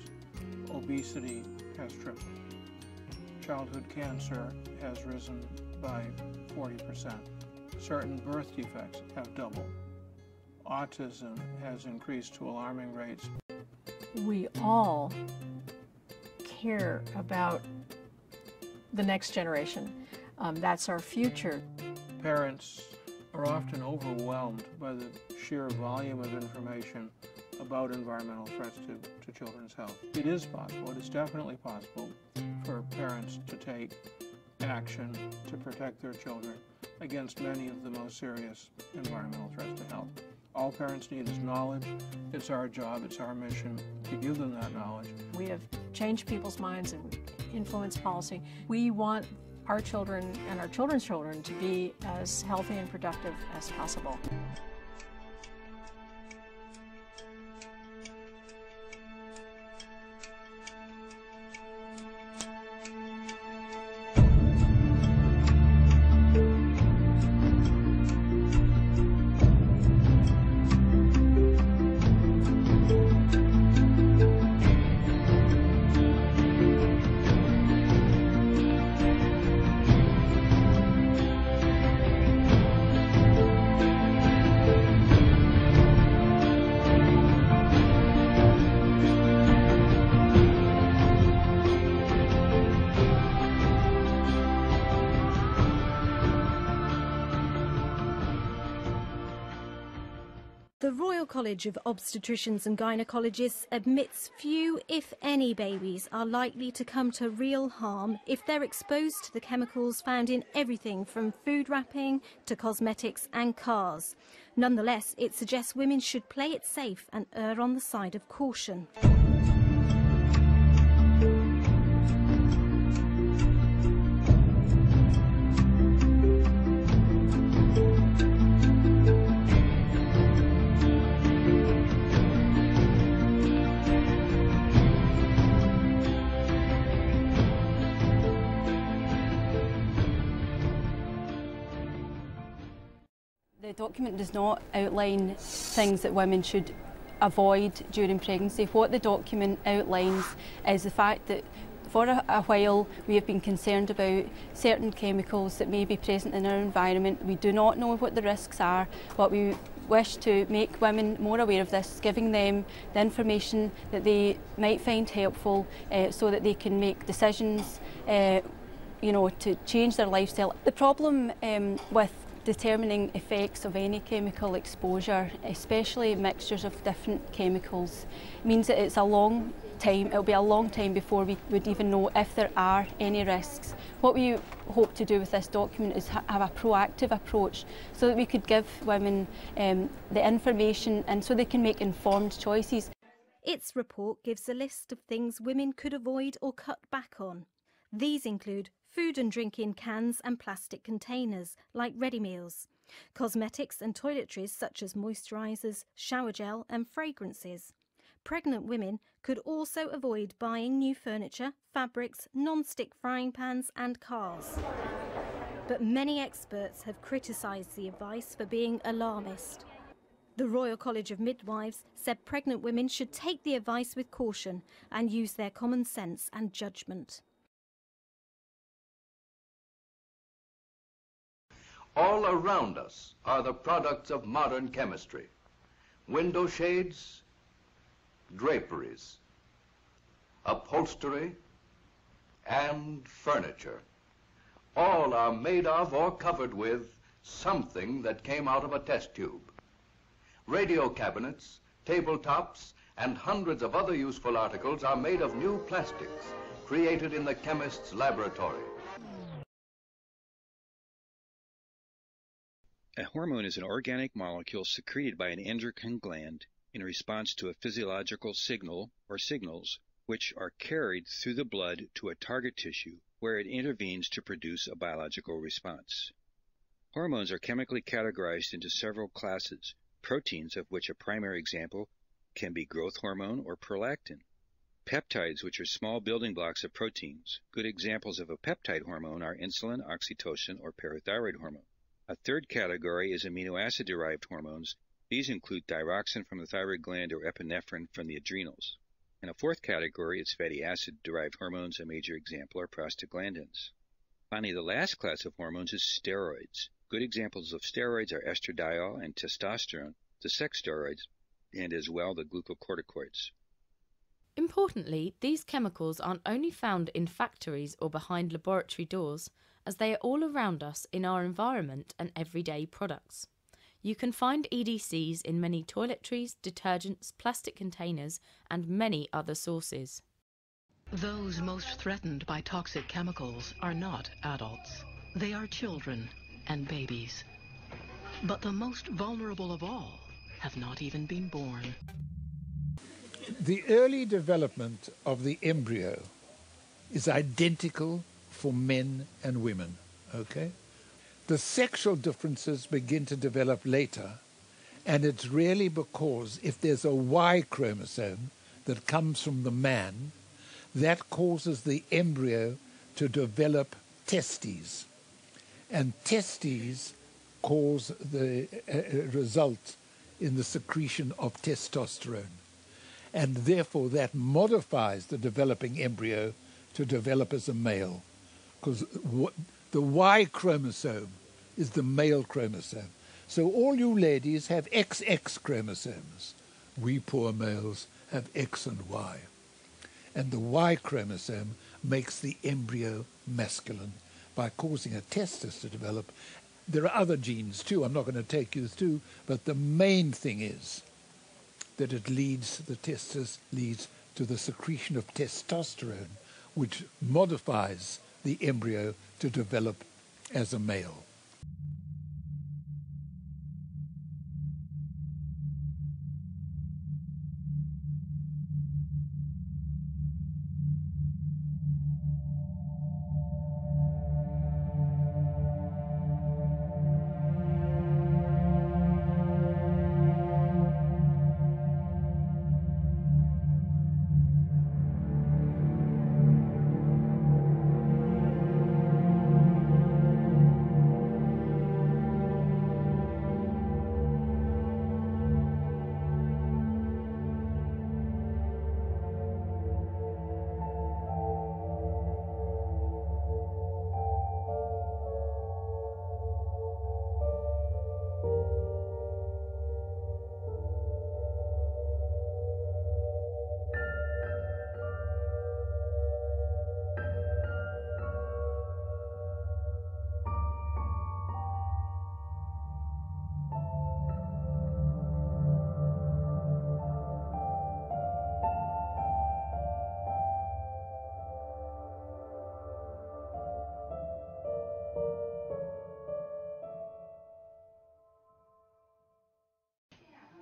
[SPEAKER 12] Obesity has tripled. Childhood cancer has risen by 40%. Certain birth defects have doubled. Autism has increased to alarming rates.
[SPEAKER 23] We all care about the next generation. That's our future.
[SPEAKER 12] Parents are often overwhelmed by the sheer volume of information about environmental threats to children's health. It is possible, it is definitely possible for parents to take action to protect their children against many of the most serious environmental threats to health. All parents need is knowledge. It's our job, it's our mission to give them that knowledge.
[SPEAKER 23] We have changed people's minds and
[SPEAKER 13] influence policy. We want our children and our children's children to be as healthy and productive as possible.
[SPEAKER 15] The Royal College of Obstetricians and Gynecologists admits few, if any, babies are likely to come to real harm if they're exposed to the chemicals found in everything from food wrapping to cosmetics and cars. Nonetheless, it suggests women should play it safe and err on the side of caution.
[SPEAKER 16] The document does not outline things that women should avoid during pregnancy. What the document outlines is the fact that for a while we have been concerned about certain chemicals that may be present in our environment. We do not know what the risks are, but we wish to make women more aware of this, giving them the information that they might find helpful so that they can make decisions to change their lifestyle. The problem with determining effects of any chemical exposure, especially mixtures of different chemicals, means that it's a long time. It'll be a long time before we would even know if there are any risks. What we hope to do with this document is have a proactive approach so that we could give women the information and so they can make informed choices.
[SPEAKER 15] Its report gives a list of things women could avoid or cut back on. These include food and drink in cans and plastic containers, like ready meals, cosmetics and toiletries such as moisturisers, shower gel and fragrances. Pregnant women could also avoid buying new furniture, fabrics, non-stick frying pans and cars. But many experts have criticised the advice for being alarmist. The Royal College of Midwives said pregnant women should take the advice with caution and use their common sense and judgment.
[SPEAKER 17] All around us are the products of modern chemistry. Window shades, draperies, upholstery, and furniture. All are made of or covered with something that came out of a test tube. Radio cabinets, tabletops, and hundreds of other useful articles are made of new plastics created in the chemist's laboratory.
[SPEAKER 25] A hormone is an organic molecule secreted by an endocrine gland in response to a physiological signal or signals, which are carried through the blood to a target tissue where it intervenes to produce a biological response. Hormones are chemically categorized into several classes, proteins of which a primary example can be growth hormone or prolactin. Peptides, which are small building blocks of proteins. Good examples of a peptide hormone are insulin, oxytocin, or parathyroid hormone. A third category is amino acid-derived hormones. These include thyroxine from the thyroid gland or epinephrine from the adrenals. And a fourth category is fatty acid-derived hormones. A major example are prostaglandins. Finally, the last class of hormones is steroids. Good examples of steroids are estradiol and testosterone, the sex steroids, and as well the glucocorticoids.
[SPEAKER 1] Importantly, these chemicals aren't only found in factories or behind laboratory doors, as they are all around us in our environment and everyday products. You can find EDCs in many toiletries, detergents, plastic containers, and many other sources.
[SPEAKER 26] Those most threatened by toxic chemicals are not adults. They are children and babies. But the most vulnerable of all have not even been born.
[SPEAKER 27] The early development of the embryo
[SPEAKER 2] is identical for men and women, okay? The sexual differences begin to develop later, and it's really because if there's a Y chromosome that comes from the man, that causes the embryo to develop testes. And testes cause the result in the secretion of testosterone. And therefore that modifies the developing embryo to develop as a male. Because the Y chromosome is the male chromosome. So all you ladies have XX chromosomes. We poor males have X and Y. And the Y chromosome makes the embryo masculine by causing a testis to develop. There are other genes too, I'm not going to take you through, but the main thing is that it leads, the testis leads to the secretion of testosterone, which modifies the embryo to develop as a male.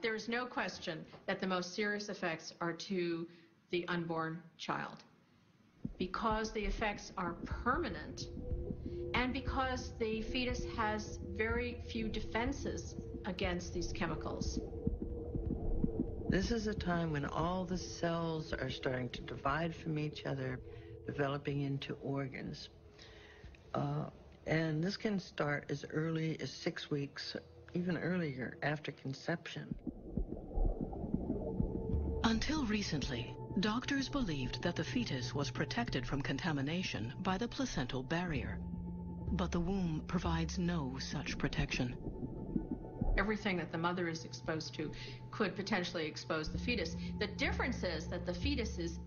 [SPEAKER 4] There is no question that the most serious effects are to the unborn child. Because the effects are permanent and because the fetus has very few defenses against these chemicals.
[SPEAKER 5] This is a time when all the cells are starting to divide from each other, developing into organs. And this can start as early as 6 weeks, even earlier, after conception.
[SPEAKER 26] Until recently, doctors believed that the fetus was protected from contamination by the placental barrier. But the womb provides no such protection.
[SPEAKER 11] Everything that the mother is exposed to could potentially expose the fetus. The difference is that the fetus is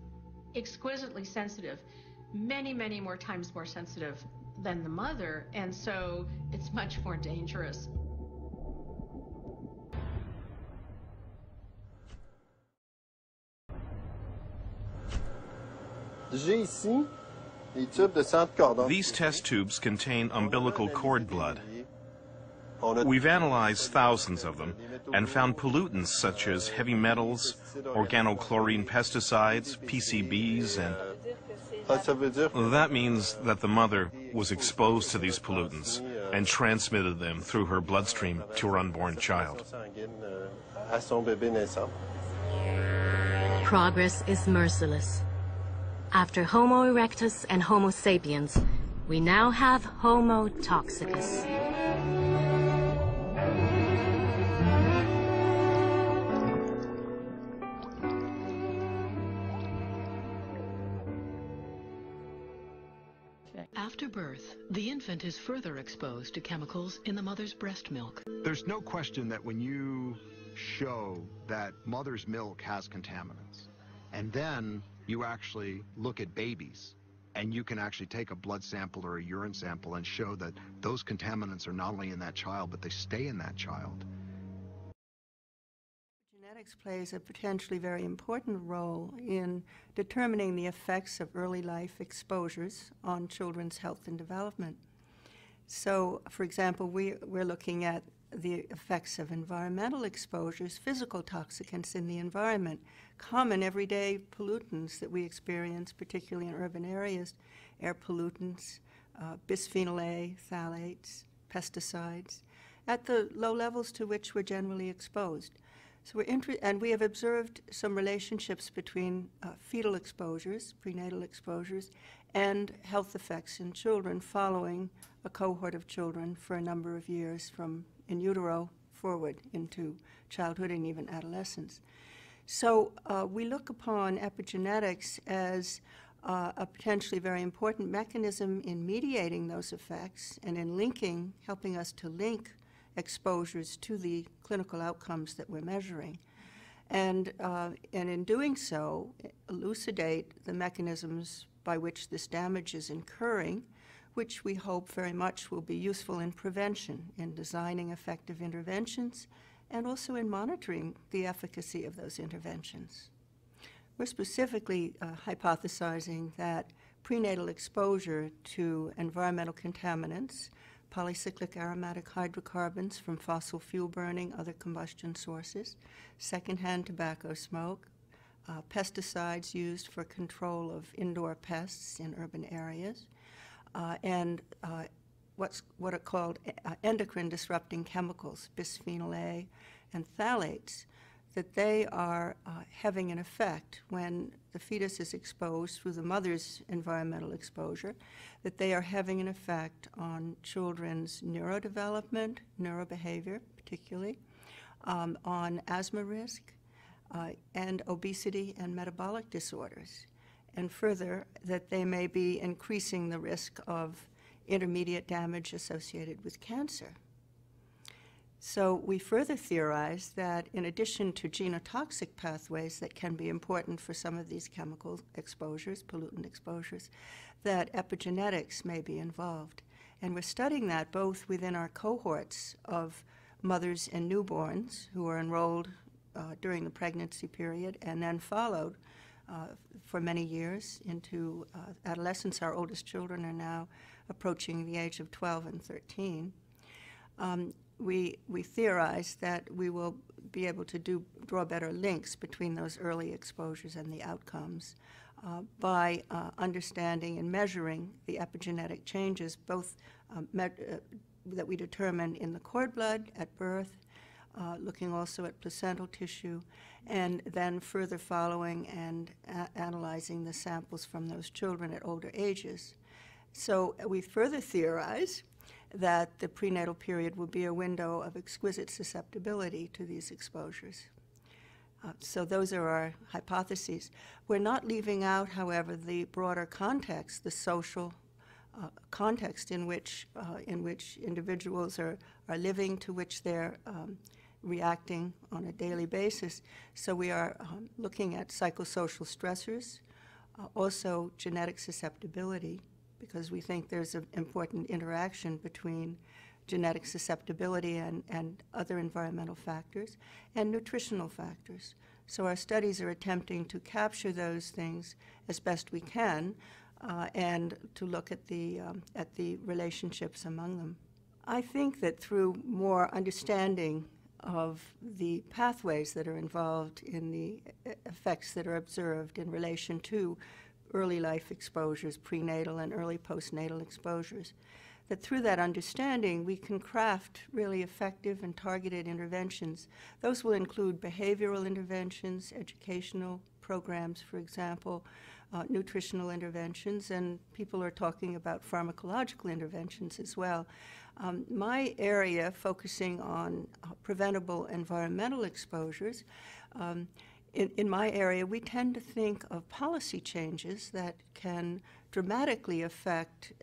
[SPEAKER 11] exquisitely sensitive, many, many more times more sensitive than the mother, and so it's much more dangerous.
[SPEAKER 19] These test tubes contain umbilical cord blood. We've analyzed thousands of them and found pollutants such as heavy metals, organochlorine pesticides, PCBs, and that means that the mother was exposed to these pollutants and transmitted them through her bloodstream to her unborn child.
[SPEAKER 22] Progress is merciless. After Homo erectus and Homo sapiens, we now have Homo toxicus.
[SPEAKER 26] After birth, the infant is further exposed to chemicals in the mother's breast milk.
[SPEAKER 20] There's no question that when you show that mother's milk has contaminants, and then you actually look at babies, and you can actually take a blood sample or a urine sample and show that those contaminants are not only in that child, but they stay in that child.
[SPEAKER 21] Genetics plays a potentially very important role in determining the effects of early life exposures on children's health and development. So, for example, we're looking at the effects of environmental exposures, physical toxicants in the environment, common everyday pollutants that we experience, particularly in urban areas, air pollutants, bisphenol A, phthalates, pesticides, at the low levels to which we're generally exposed. So and we have observed some relationships between fetal exposures, prenatal exposures, and health effects in children following a cohort of children for a number of years from in utero forward into childhood and even adolescence. So we look upon epigenetics as a potentially very important mechanism in mediating those effects and in helping us to link exposures to the clinical outcomes that we're measuring. And in doing so, elucidate the mechanisms by which this damage is incurring, which we hope very much will be useful in prevention, in designing effective interventions, and also in monitoring the efficacy of those interventions. We're specifically hypothesizing that prenatal exposure to environmental contaminants, polycyclic aromatic hydrocarbons from fossil fuel burning, other combustion sources, secondhand tobacco smoke, pesticides used for control of indoor pests in urban areas, and what are called endocrine disrupting chemicals, bisphenol A and phthalates, that they are having an effect when the fetus is exposed through the mother's environmental exposure, that they are having an effect on children's neurodevelopment, neurobehavior particularly, on asthma risk, and obesity and metabolic disorders, and further, that they may be increasing the risk of intermediate damage associated with cancer. So we further theorize that in addition to genotoxic pathways that can be important for some of these chemical exposures, pollutant exposures, that epigenetics may be involved. And we're studying that both within our cohorts of mothers and newborns who are enrolled during the pregnancy period and then followed for many years into adolescence. Our oldest children are now approaching the age of 12 and 13. We theorize that we will be able to draw better links between those early exposures and the outcomes by understanding and measuring the epigenetic changes, both that we determine in the cord blood at birth, looking also at placental tissue, and then further following and analyzing the samples from those children at older ages. So we further theorize that the prenatal period will be a window of exquisite susceptibility to these exposures. So those are our hypotheses. We're not leaving out, however, the broader context, the social context in which individuals are living, to which they're reacting on a daily basis. So we are looking at psychosocial stressors, also genetic susceptibility, because we think there's an important interaction between genetic susceptibility and other environmental factors, and nutritional factors. So our studies are attempting to capture those things as best we can and to look at the relationships among them. I think that through more understanding of the pathways that are involved in the effects that are observed in relation to early life exposures, prenatal and early postnatal exposures, that through that understanding we can craft really effective and targeted interventions. Those will include behavioral interventions, educational programs, for example, nutritional interventions, and people are talking about pharmacological interventions as well. My area, focusing on preventable environmental exposures, in my area, we tend to think of policy changes that can dramatically affect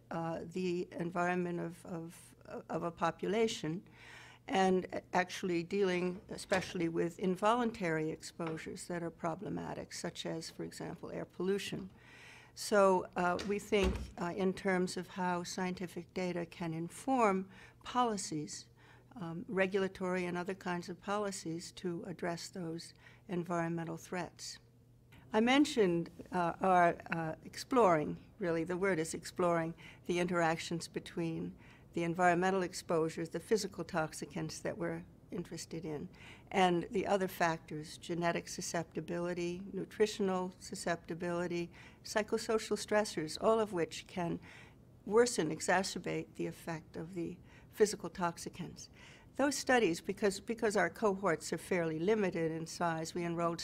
[SPEAKER 21] the environment of a population, and actually dealing especially with involuntary exposures that are problematic, such as, for example, air pollution. So we think in terms of how scientific data can inform policies, regulatory and other kinds of policies to address those environmental threats. I mentioned our exploring, really, the word is exploring, the interactions between the environmental exposures, the physical toxicants that we're interested in, and the other factors, genetic susceptibility, nutritional susceptibility, psychosocial stressors, all of which can worsen, exacerbate the effect of the physical toxicants. Those studies, because our cohorts are fairly limited in size, we enrolled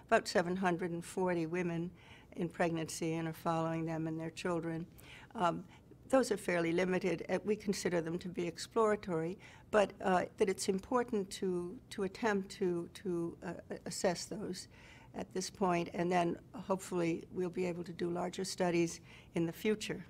[SPEAKER 21] about 740 women in pregnancy and are following them and their children. Those are fairly limited. We consider them to be exploratory, but that it's important to attempt to assess those at this point, and then hopefully we'll be able to do larger studies in the future.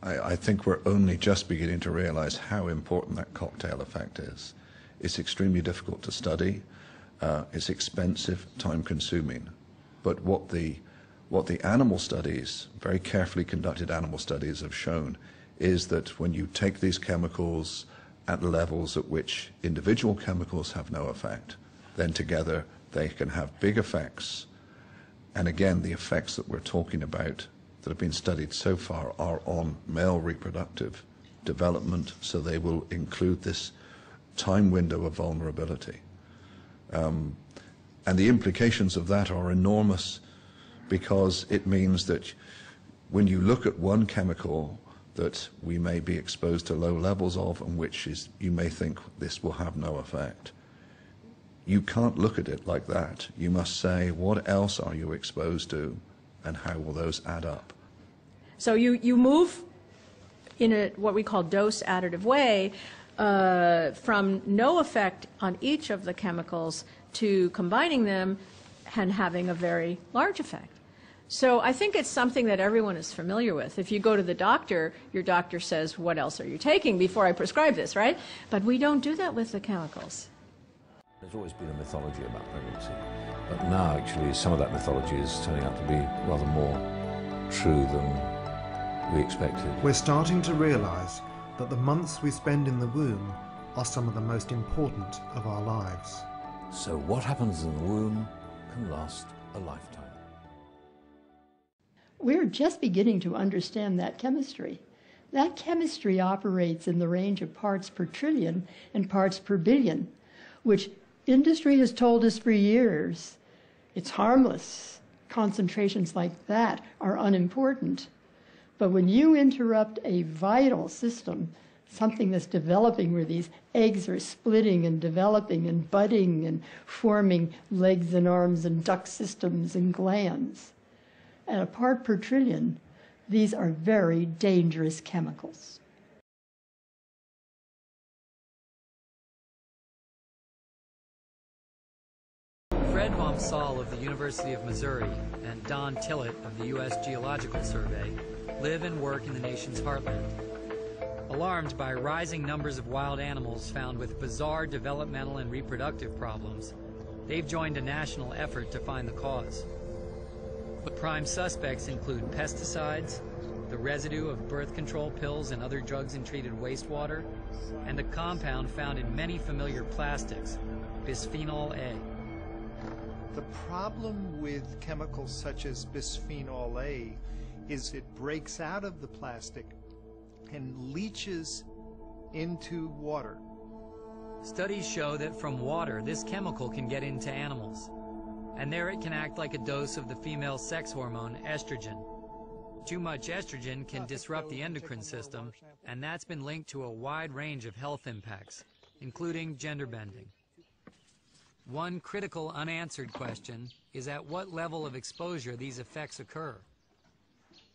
[SPEAKER 3] I think we're only just beginning to realize how important that cocktail effect is. It's extremely difficult to study. It's expensive, time-consuming. But what the animal studies, very carefully conducted animal studies, have shown is that when you take these chemicals at levels at which individual chemicals have no effect, then together they can have big effects. And again, the effects that we're talking about that have been studied so far are on male reproductive development, so they will include this time window of vulnerability. And the implications of that are enormous, because it means that when you look at one chemical that we may be exposed to low levels of, and which is, you may think this will have no effect, you can't look at it like that. You must say, what else are you exposed to, and how will those add up?
[SPEAKER 23] So you move in a what we call dose additive way from no effect on each of the chemicals to combining them and having a very large effect. So I think it's something that everyone is familiar with. If you go to the doctor, your doctor says, what else are you taking before I prescribe this, right? But we don't do that with the chemicals.
[SPEAKER 6] There's always been a mythology about pregnancy, but now actually some of that mythology is turning out to be rather more true than we expected.
[SPEAKER 7] We're starting to realize that the months we spend in the womb are some of the most important of our lives.
[SPEAKER 6] So what happens in the womb can last a lifetime.
[SPEAKER 9] We're just beginning to understand that chemistry. That chemistry operates in the range of parts per trillion and parts per billion, which industry has told us for years it's harmless. Concentrations like that are unimportant. But when you interrupt a vital system, something that's developing where these eggs are splitting and developing and budding and forming legs and arms and duct systems and glands, at a part per trillion, these are very dangerous chemicals.
[SPEAKER 10] Fred Vomsaal of the University of Missouri and Don Tillett of the U.S. Geological Survey live and work in the nation's heartland. Alarmed by rising numbers of wild animals found with bizarre developmental and reproductive problems, they've joined a national effort to find the cause. The prime suspects include pesticides, the residue of birth control pills and other drugs in treated wastewater, and a compound found in many familiar plastics, bisphenol A.
[SPEAKER 18] The problem with chemicals such as bisphenol A is it breaks out of the plastic and leaches into water.
[SPEAKER 10] Studies show that from water, this chemical can get into animals. And there it can act like a dose of the female sex hormone estrogen. Too much estrogen can disrupt the endocrine system, and that's been linked to a wide range of health impacts, including gender bending. One critical unanswered question is at what level of exposure these effects occur.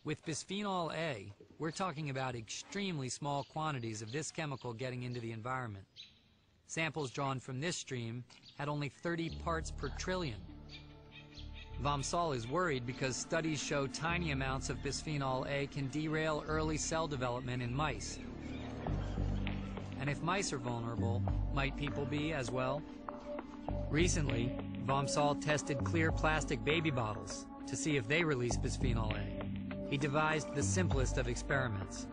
[SPEAKER 10] With bisphenol A, we're talking about extremely small quantities of this chemical getting into the environment. Samples drawn from this stream had only 30 parts per trillion. Vomsaal is worried because studies show tiny amounts of bisphenol A can derail early cell development in mice. And if mice are vulnerable, might people be as well? Recently, Vomsaal tested clear plastic baby bottles to see if they release bisphenol A. He devised the simplest of experiments.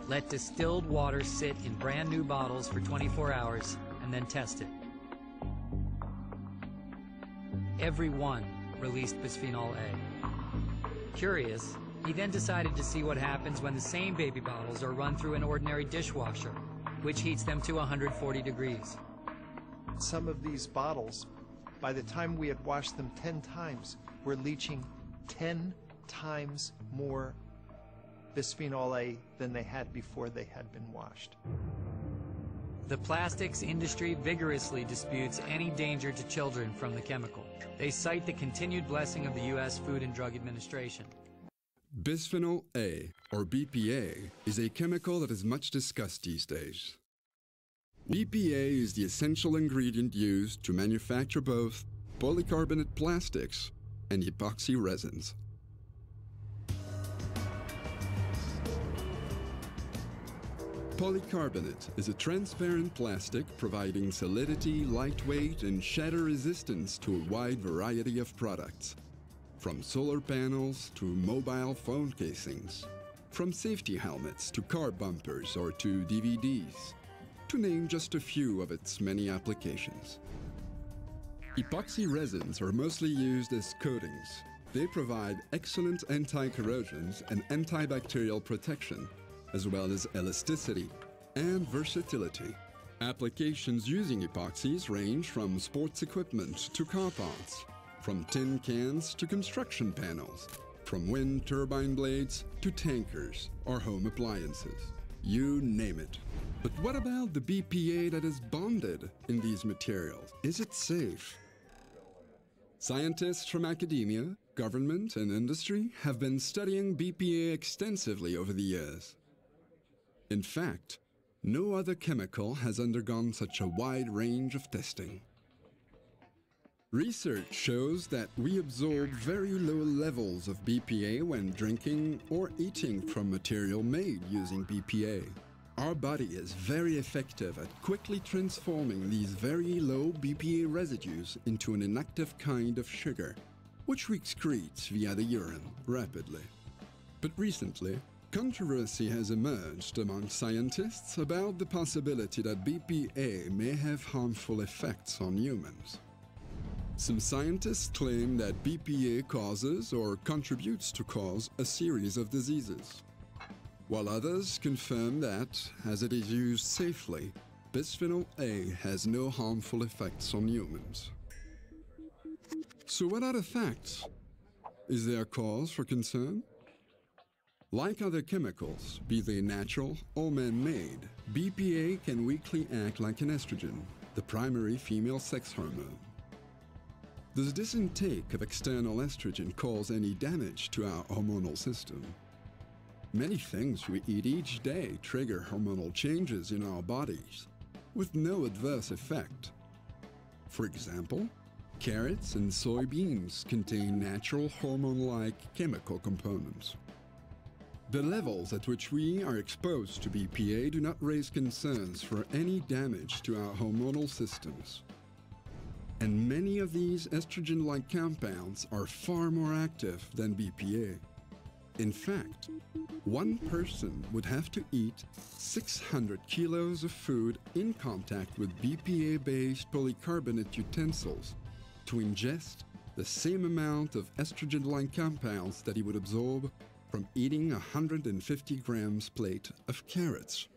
[SPEAKER 10] Let distilled water sit in brand new bottles for 24 hours and then test it. every one released bisphenol A. Curious, he then decided to see what happens when the same baby bottles are run through an ordinary dishwasher, which heats them to 140 degrees.
[SPEAKER 18] Some of these bottles, by the time we had washed them 10 times, were leaching 10 times more bisphenol A than they had before they had been washed.
[SPEAKER 10] The plastics industry vigorously disputes any danger to children from the chemical. They cite the continued blessing of the U.S. Food and Drug Administration.
[SPEAKER 8] Bisphenol A, or BPA, is a chemical that is much discussed these days. BPA is the essential ingredient used to manufacture both polycarbonate plastics and epoxy resins. Polycarbonate is a transparent plastic providing solidity, lightweight, and shatter resistance to a wide variety of products, from solar panels to mobile phone casings, from safety helmets to car bumpers or to DVDs, to name just a few of its many applications. Epoxy resins are mostly used as coatings. They provide excellent anti-corrosions and antibacterial protection, as well as elasticity and versatility. Applications using epoxies range from sports equipment to car parts, from tin cans to construction panels, from wind turbine blades to tankers or home appliances. You name it. But what about the BPA that is bonded in these materials? Is it safe? Scientists from academia, government, and industry have been studying BPA extensively over the years. In fact, no other chemical has undergone such a wide range of testing. Research shows that we absorb very low levels of BPA when drinking or eating from material made using BPA. Our body is very effective at quickly transforming these very low BPA residues into an inactive kind of sugar, which we excrete via the urine rapidly. But recently, controversy has emerged among scientists about the possibility that BPA may have harmful effects on humans. Some scientists claim that BPA causes or contributes to cause a series of diseases, while others confirm that, as it is used safely, bisphenol A has no harmful effects on humans. So what are the facts? Is there cause for concern? Like other chemicals, be they natural or man-made, BPA can weakly act like an estrogen, the primary female sex hormone. Does this intake of external estrogen cause any damage to our hormonal system? Many things we eat each day trigger hormonal changes in our bodies, with no adverse effect. For example, carrots and soybeans contain natural hormone-like chemical components. The levels at which we are exposed to BPA do not raise concerns for any damage to our hormonal systems. And many of these estrogen-like compounds are far more active than BPA. In fact, one person would have to eat 600 kilos of food in contact with BPA-based polycarbonate utensils to ingest the same amount of estrogen-like compounds that he would absorb from eating 150 grams plate of carrots.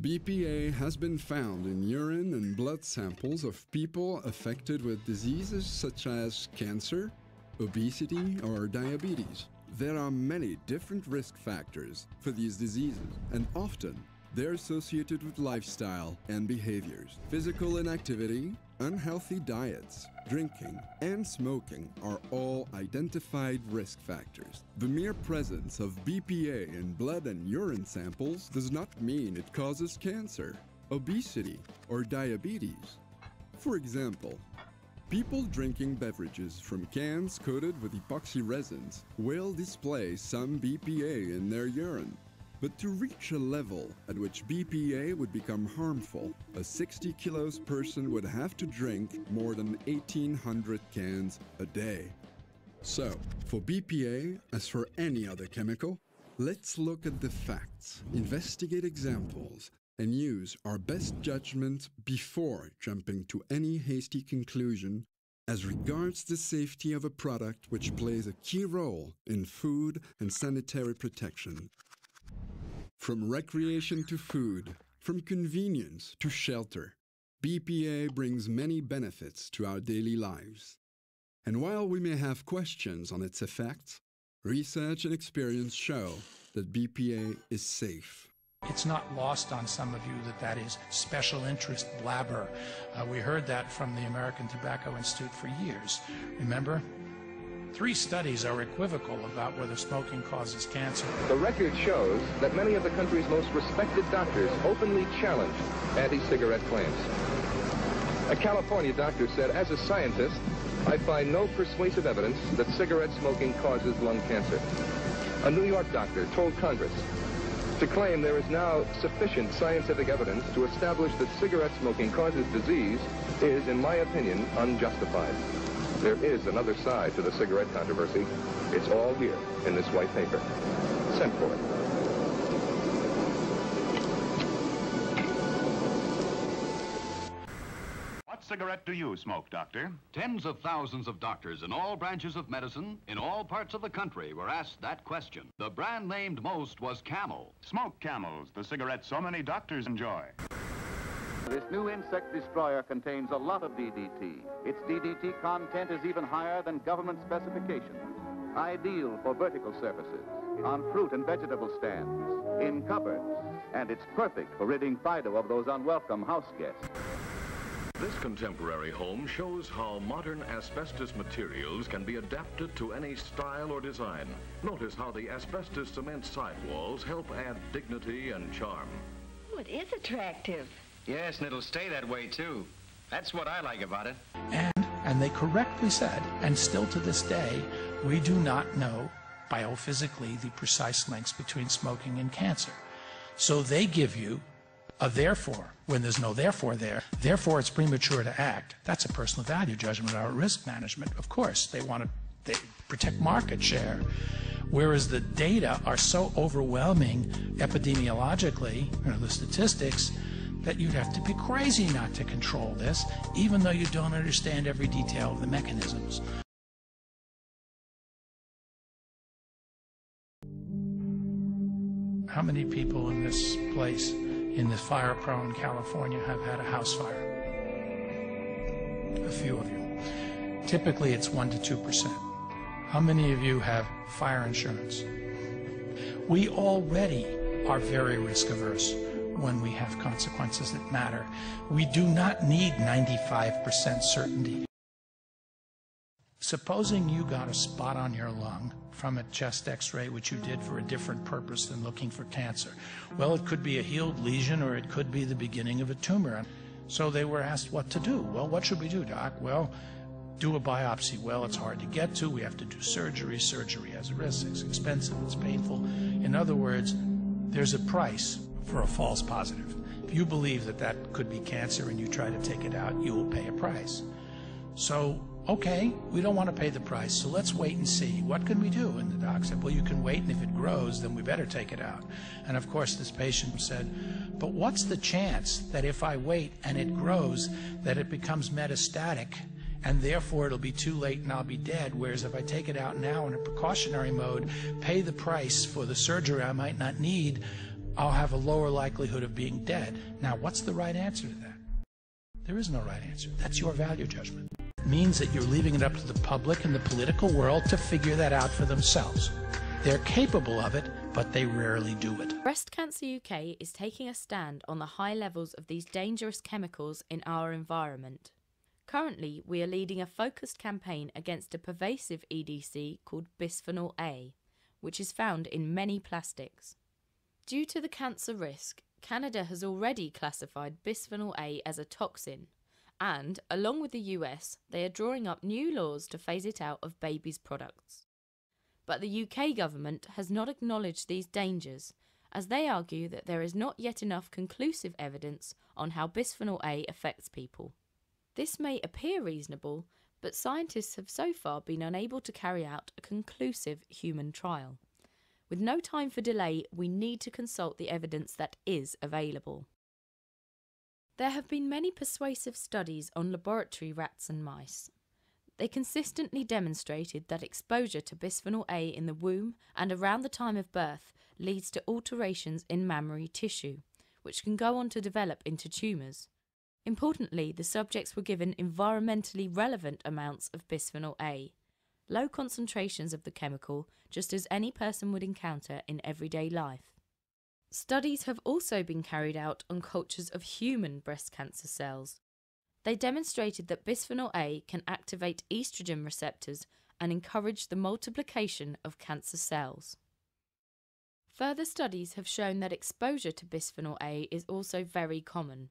[SPEAKER 8] BPA has been found in urine and blood samples of people affected with diseases such as cancer, obesity, or diabetes. There are many different risk factors for these diseases, and often they're associated with lifestyle and behaviors. Physical inactivity, unhealthy diets, drinking, and smoking are all identified risk factors. The mere presence of BPA in blood and urine samples does not mean it causes cancer, obesity, or diabetes. For example, people drinking beverages from cans coated with epoxy resins will display some BPA in their urine. But to reach a level at which BPA would become harmful, a 60 kilos person would have to drink more than 1,800 cans a day. So, for BPA, as for any other chemical, Let's look at the facts, investigate examples, and use our best judgment before jumping to any hasty conclusion as regards the safety of a product which plays a key role in food and sanitary protection. From recreation to food, from convenience to shelter, BPA brings many benefits to our daily lives. And while we may have questions on its effects, research and experience show that BPA is safe.
[SPEAKER 12] It's not lost on some of you that that is special interest blabber. We heard that from the American Tobacco Institute for years. Remember? 3 studies are equivocal about whether smoking causes cancer.
[SPEAKER 13] The record shows that many of the country's most respected doctors openly challenged anti-cigarette claims. A California doctor said, as a scientist, I find no persuasive evidence that cigarette smoking causes lung cancer. A New York doctor told Congress to claim there is now sufficient scientific evidence to establish that cigarette smoking causes disease is, in my opinion, unjustified. There is another side to the cigarette controversy. It's all here in this white paper. Send for it.
[SPEAKER 14] What cigarette do you smoke, Doctor?
[SPEAKER 15] Tens of thousands of doctors in all branches of medicine, in all parts of the country, were asked that question. The brand named most was Camel.
[SPEAKER 14] Smoke Camels, the cigarette so many doctors enjoy.
[SPEAKER 16] This new insect destroyer contains a lot of DDT. Its DDT content is even higher than government specifications. Ideal for vertical surfaces, on fruit and vegetable stands, in cupboards, and it's perfect for ridding Fido of those unwelcome house guests.
[SPEAKER 24] This contemporary home shows how modern asbestos materials can be adapted to any style or design. Notice how the asbestos cement sidewalls help add dignity and charm.
[SPEAKER 27] Oh, it is attractive.
[SPEAKER 28] Yes, and it'll stay that way, too. That's what I like about it.
[SPEAKER 12] And they correctly said, and still to this day, we do not know biophysically the precise links between smoking and cancer. So they give you a therefore when there's no therefore there. Therefore, it's premature to act. That's a personal value judgment or risk management. Of course, they protect market share. Whereas the data are so overwhelming epidemiologically, the statistics, that you'd have to be crazy not to control this, even though you don't understand every detail of the mechanisms. How many people in this place, in this fire-prone California, have had a house fire? A few of you. Typically, it's 1% to 2%. How many of you have fire insurance? We already are very risk-averse when we have consequences that matter. We do not need 95% certainty. Supposing you got a spot on your lung from a chest x-ray, which you did for a different purpose than looking for cancer. Well, it could be a healed lesion or it could be the beginning of a tumor. So they were asked what to do. Well, what should we do, Doc? Well, do a biopsy. Well, it's hard to get to. We have to do surgery. Surgery has a risk. It's expensive. It's painful. In other words, there's a price for a false positive. If you believe that that could be cancer and you try to take it out, you will pay a price. So, okay, we don't want to pay the price, so let's wait and see. What can we do? And the doc said, well, you can wait, and if it grows, then we better take it out. And of course, this patient said, but what's the chance that if I wait and it grows, that it becomes metastatic, and therefore it'll be too late and I'll be dead, whereas if I take it out now in a precautionary mode, pay the price for the surgery I might not need, I'll have a lower likelihood of being dead. Now, what's the right answer to that? There is no right answer. That's your value judgment. It means that you're leaving it up to the public and the political world to figure that out for themselves. They're capable of it, but they rarely do it.
[SPEAKER 1] Breast Cancer UK is taking a stand on the high levels of these dangerous chemicals in our environment. Currently, we are leading a focused campaign against a pervasive EDC called bisphenol A, which is found in many plastics. Due to the cancer risk, Canada has already classified bisphenol A as a toxin, and, along with the US, they are drawing up new laws to phase it out of babies' products. But the UK government has not acknowledged these dangers, as they argue that there is not yet enough conclusive evidence on how bisphenol A affects people. This may appear reasonable, but scientists have so far been unable to carry out a conclusive human trial. With no time for delay, we need to consult the evidence that is available. There have been many persuasive studies on laboratory rats and mice. They consistently demonstrated that exposure to bisphenol A in the womb and around the time of birth leads to alterations in mammary tissue, which can go on to develop into tumours. Importantly, the subjects were given environmentally relevant amounts of bisphenol A, low concentrations of the chemical, just as any person would encounter in everyday life. Studies have also been carried out on cultures of human breast cancer cells. They demonstrated that bisphenol A can activate estrogen receptors and encourage the multiplication of cancer cells. Further studies have shown that exposure to bisphenol A is also very common.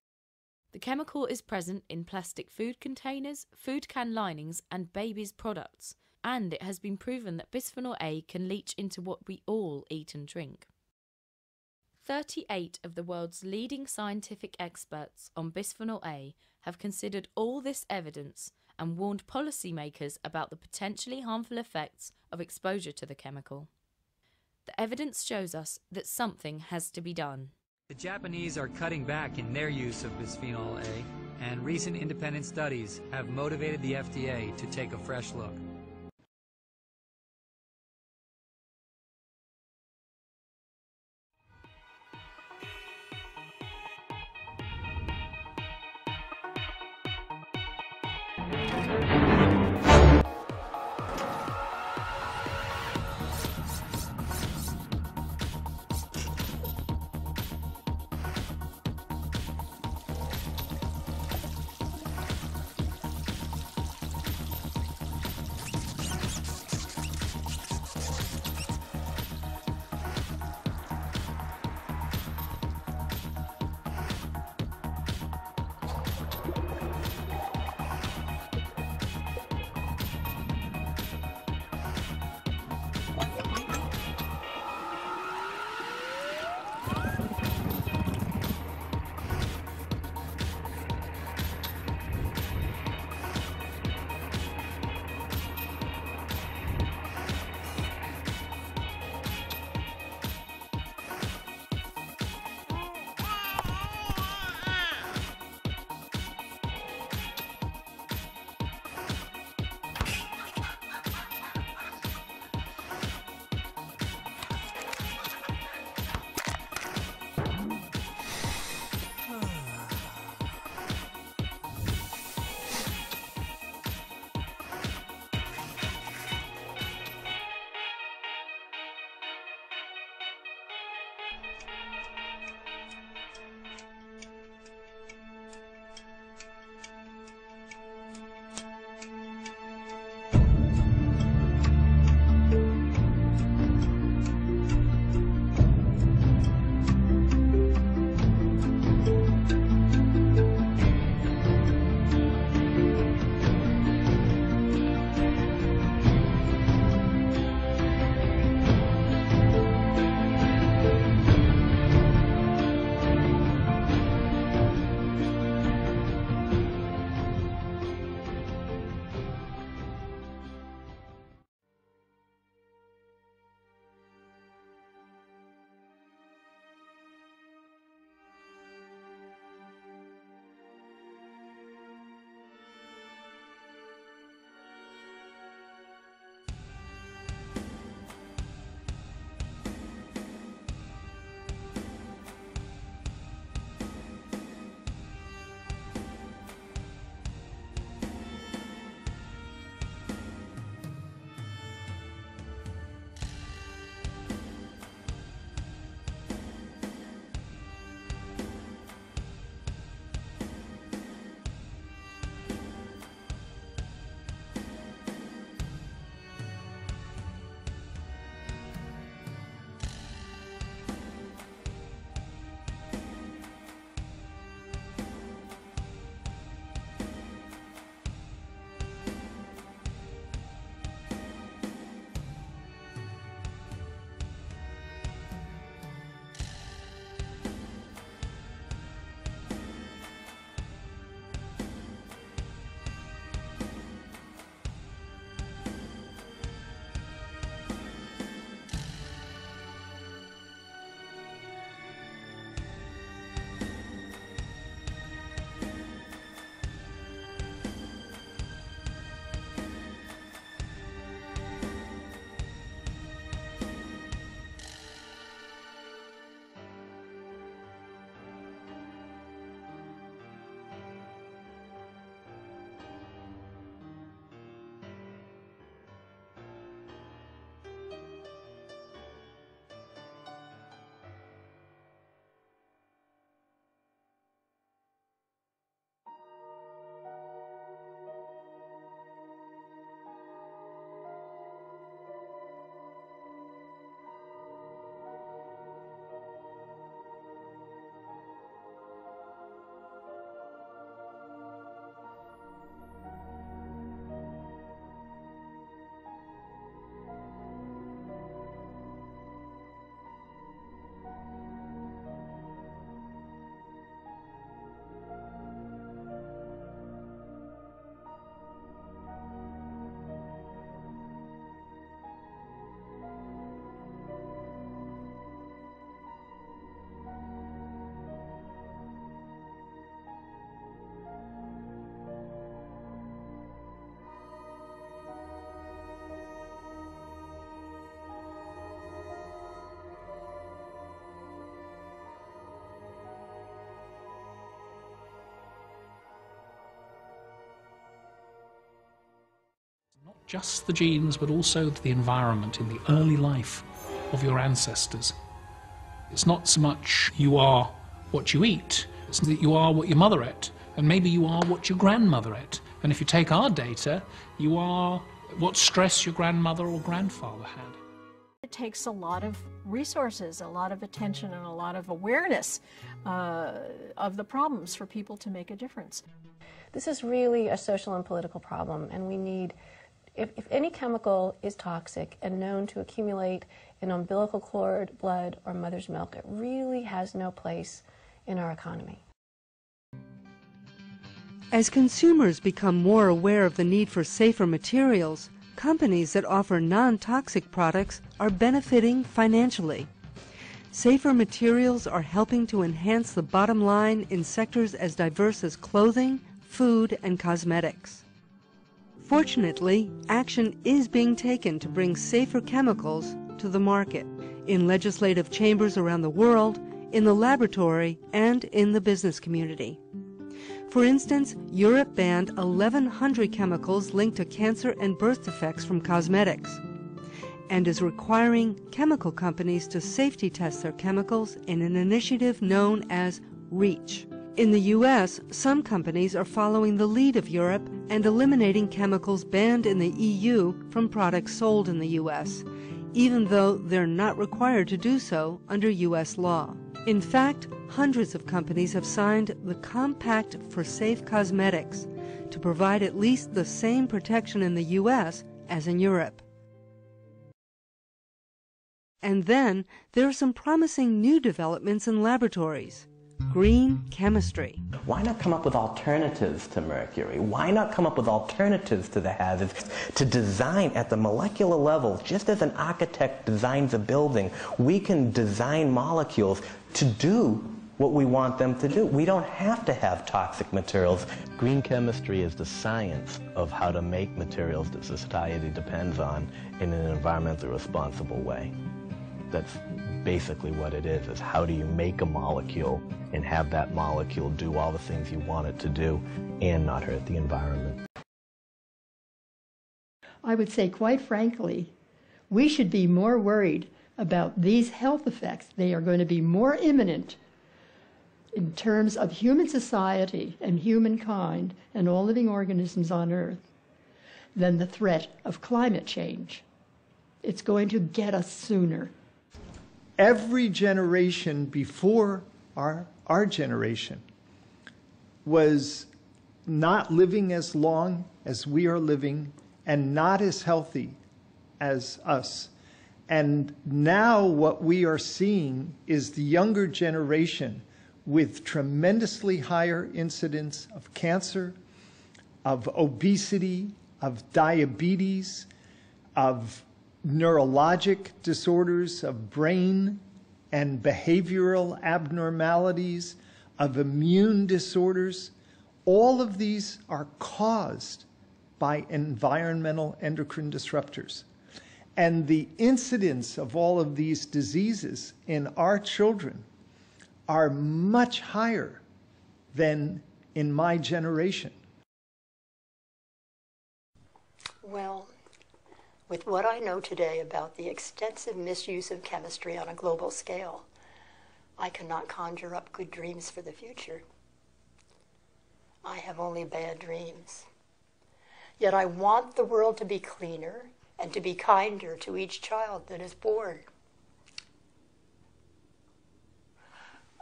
[SPEAKER 1] The chemical is present in plastic food containers, food can linings and babies' products, and it has been proven that bisphenol A can leach into what we all eat and drink. 38 of the world's leading scientific experts on bisphenol A have considered all this evidence and warned policymakers about the potentially harmful effects of exposure to the chemical. The evidence shows us that something has to be done.
[SPEAKER 10] The Japanese are cutting back in their use of bisphenol A, and recent independent studies have motivated the FDA to take a fresh look.
[SPEAKER 12] just the genes, but also the environment in the early life of your ancestors. It's not so much you are what you eat, it's that you are what your mother ate, and maybe you are what your grandmother ate. And if you take our data, you are what stress your grandmother or grandfather had.
[SPEAKER 23] It takes a lot of resources, a lot of attention, and a lot of awareness of the problems for people to make a difference.
[SPEAKER 2] This is really a social and political problem, and we need, if any chemical is toxic and known to accumulate in umbilical cord, blood, or mother's milk, it really has no place in our economy.
[SPEAKER 4] As consumers become more aware of the need for safer materials, companies that offer non-toxic products are benefiting financially. Safer materials are helping to enhance the bottom line in sectors as diverse as clothing, food, and cosmetics. Fortunately, action is being taken to bring safer chemicals to the market, in legislative chambers around the world, in the laboratory, and in the business community. For instance, Europe banned 1,100 chemicals linked to cancer and birth defects from cosmetics, and is requiring chemical companies to safety test their chemicals in an initiative known as REACH. In the U.S., some companies are following the lead of Europe and eliminating chemicals banned in the EU from products sold in the U.S., even though they're not required to do so under U.S. law. In fact, hundreds of companies have signed the Compact for Safe Cosmetics to provide at least the same protection in the U.S. as in Europe. And then there are some promising new developments in laboratories. Green chemistry.
[SPEAKER 5] Why not come up with alternatives to mercury? Why not come up with alternatives to the hazards? To design at the molecular level, just as an architect designs a building, we can design molecules to do what we want them to do. We don't have to have toxic materials. Green chemistry is the science of how to make materials that society depends on in an environmentally responsible way. That's basically what it is how do you make a molecule and have that molecule do all the things you want it to do and not hurt the environment.
[SPEAKER 9] I would say, quite frankly, we should be more worried about these health effects. They are going to be more imminent in terms of human society and humankind and all living organisms on Earth than the threat of climate change. It's going to get us sooner.
[SPEAKER 18] Every generation before our generation was not living as long as we are living and not as healthy as us. And now what we are seeing is the younger generation with tremendously higher incidence of cancer, of obesity, of diabetes, of neurologic disorders, of brain and behavioral abnormalities, of immune disorders. All of these are caused by environmental endocrine disruptors. And the incidence of all of these diseases in our children are much higher than in my generation.
[SPEAKER 9] Well, with what I know today about the extensive misuse of chemistry on a global scale, I cannot conjure up good dreams for the future. I have only bad dreams. Yet I want the world to be cleaner and to be kinder to each child that is born.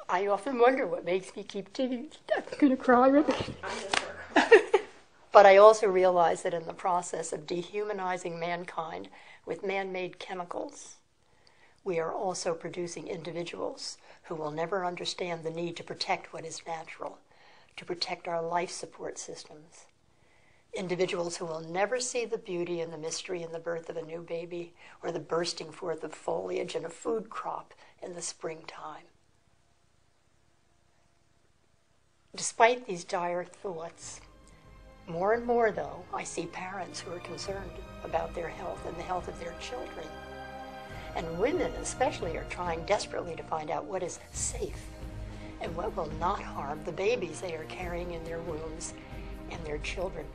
[SPEAKER 9] I often wonder what makes me keep digging. I'm going to cry with it. But I also realize that in the process of dehumanizing mankind with man-made chemicals, we are also producing individuals who will never understand the need to protect what is natural, to protect our life support systems. Individuals who will never see the beauty and the mystery in the birth of a new baby or the bursting forth of foliage in a food crop in the springtime. Despite these dire thoughts, more and more, though, I see parents who are concerned about their health and the health of their children. And women especially are trying desperately to find out what is safe and what will not harm the babies they are carrying in their wombs and their children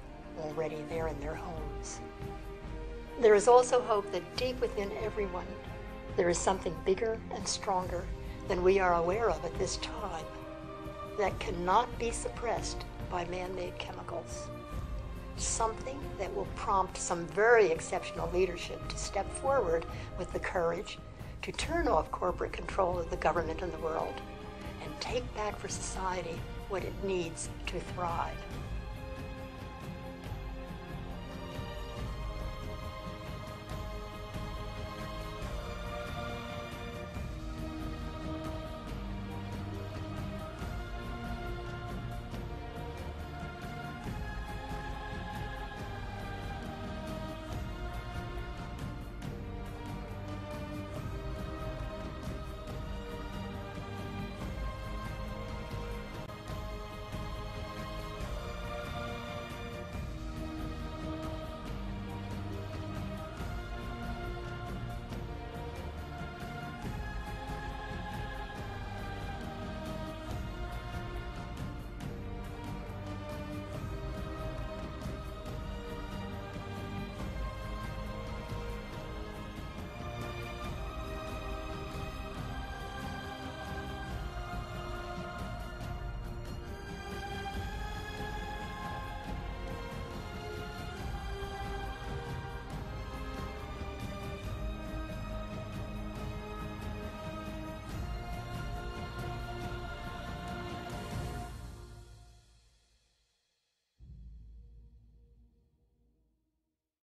[SPEAKER 9] already there in their homes.
[SPEAKER 11] There is also hope that deep within everyone, there is something bigger and stronger than we are aware of at this time that cannot be suppressed by man-made chemicals. Something that will prompt some very exceptional leadership to step forward with the courage to turn off corporate control of the government and the world and take back for society what it needs to thrive.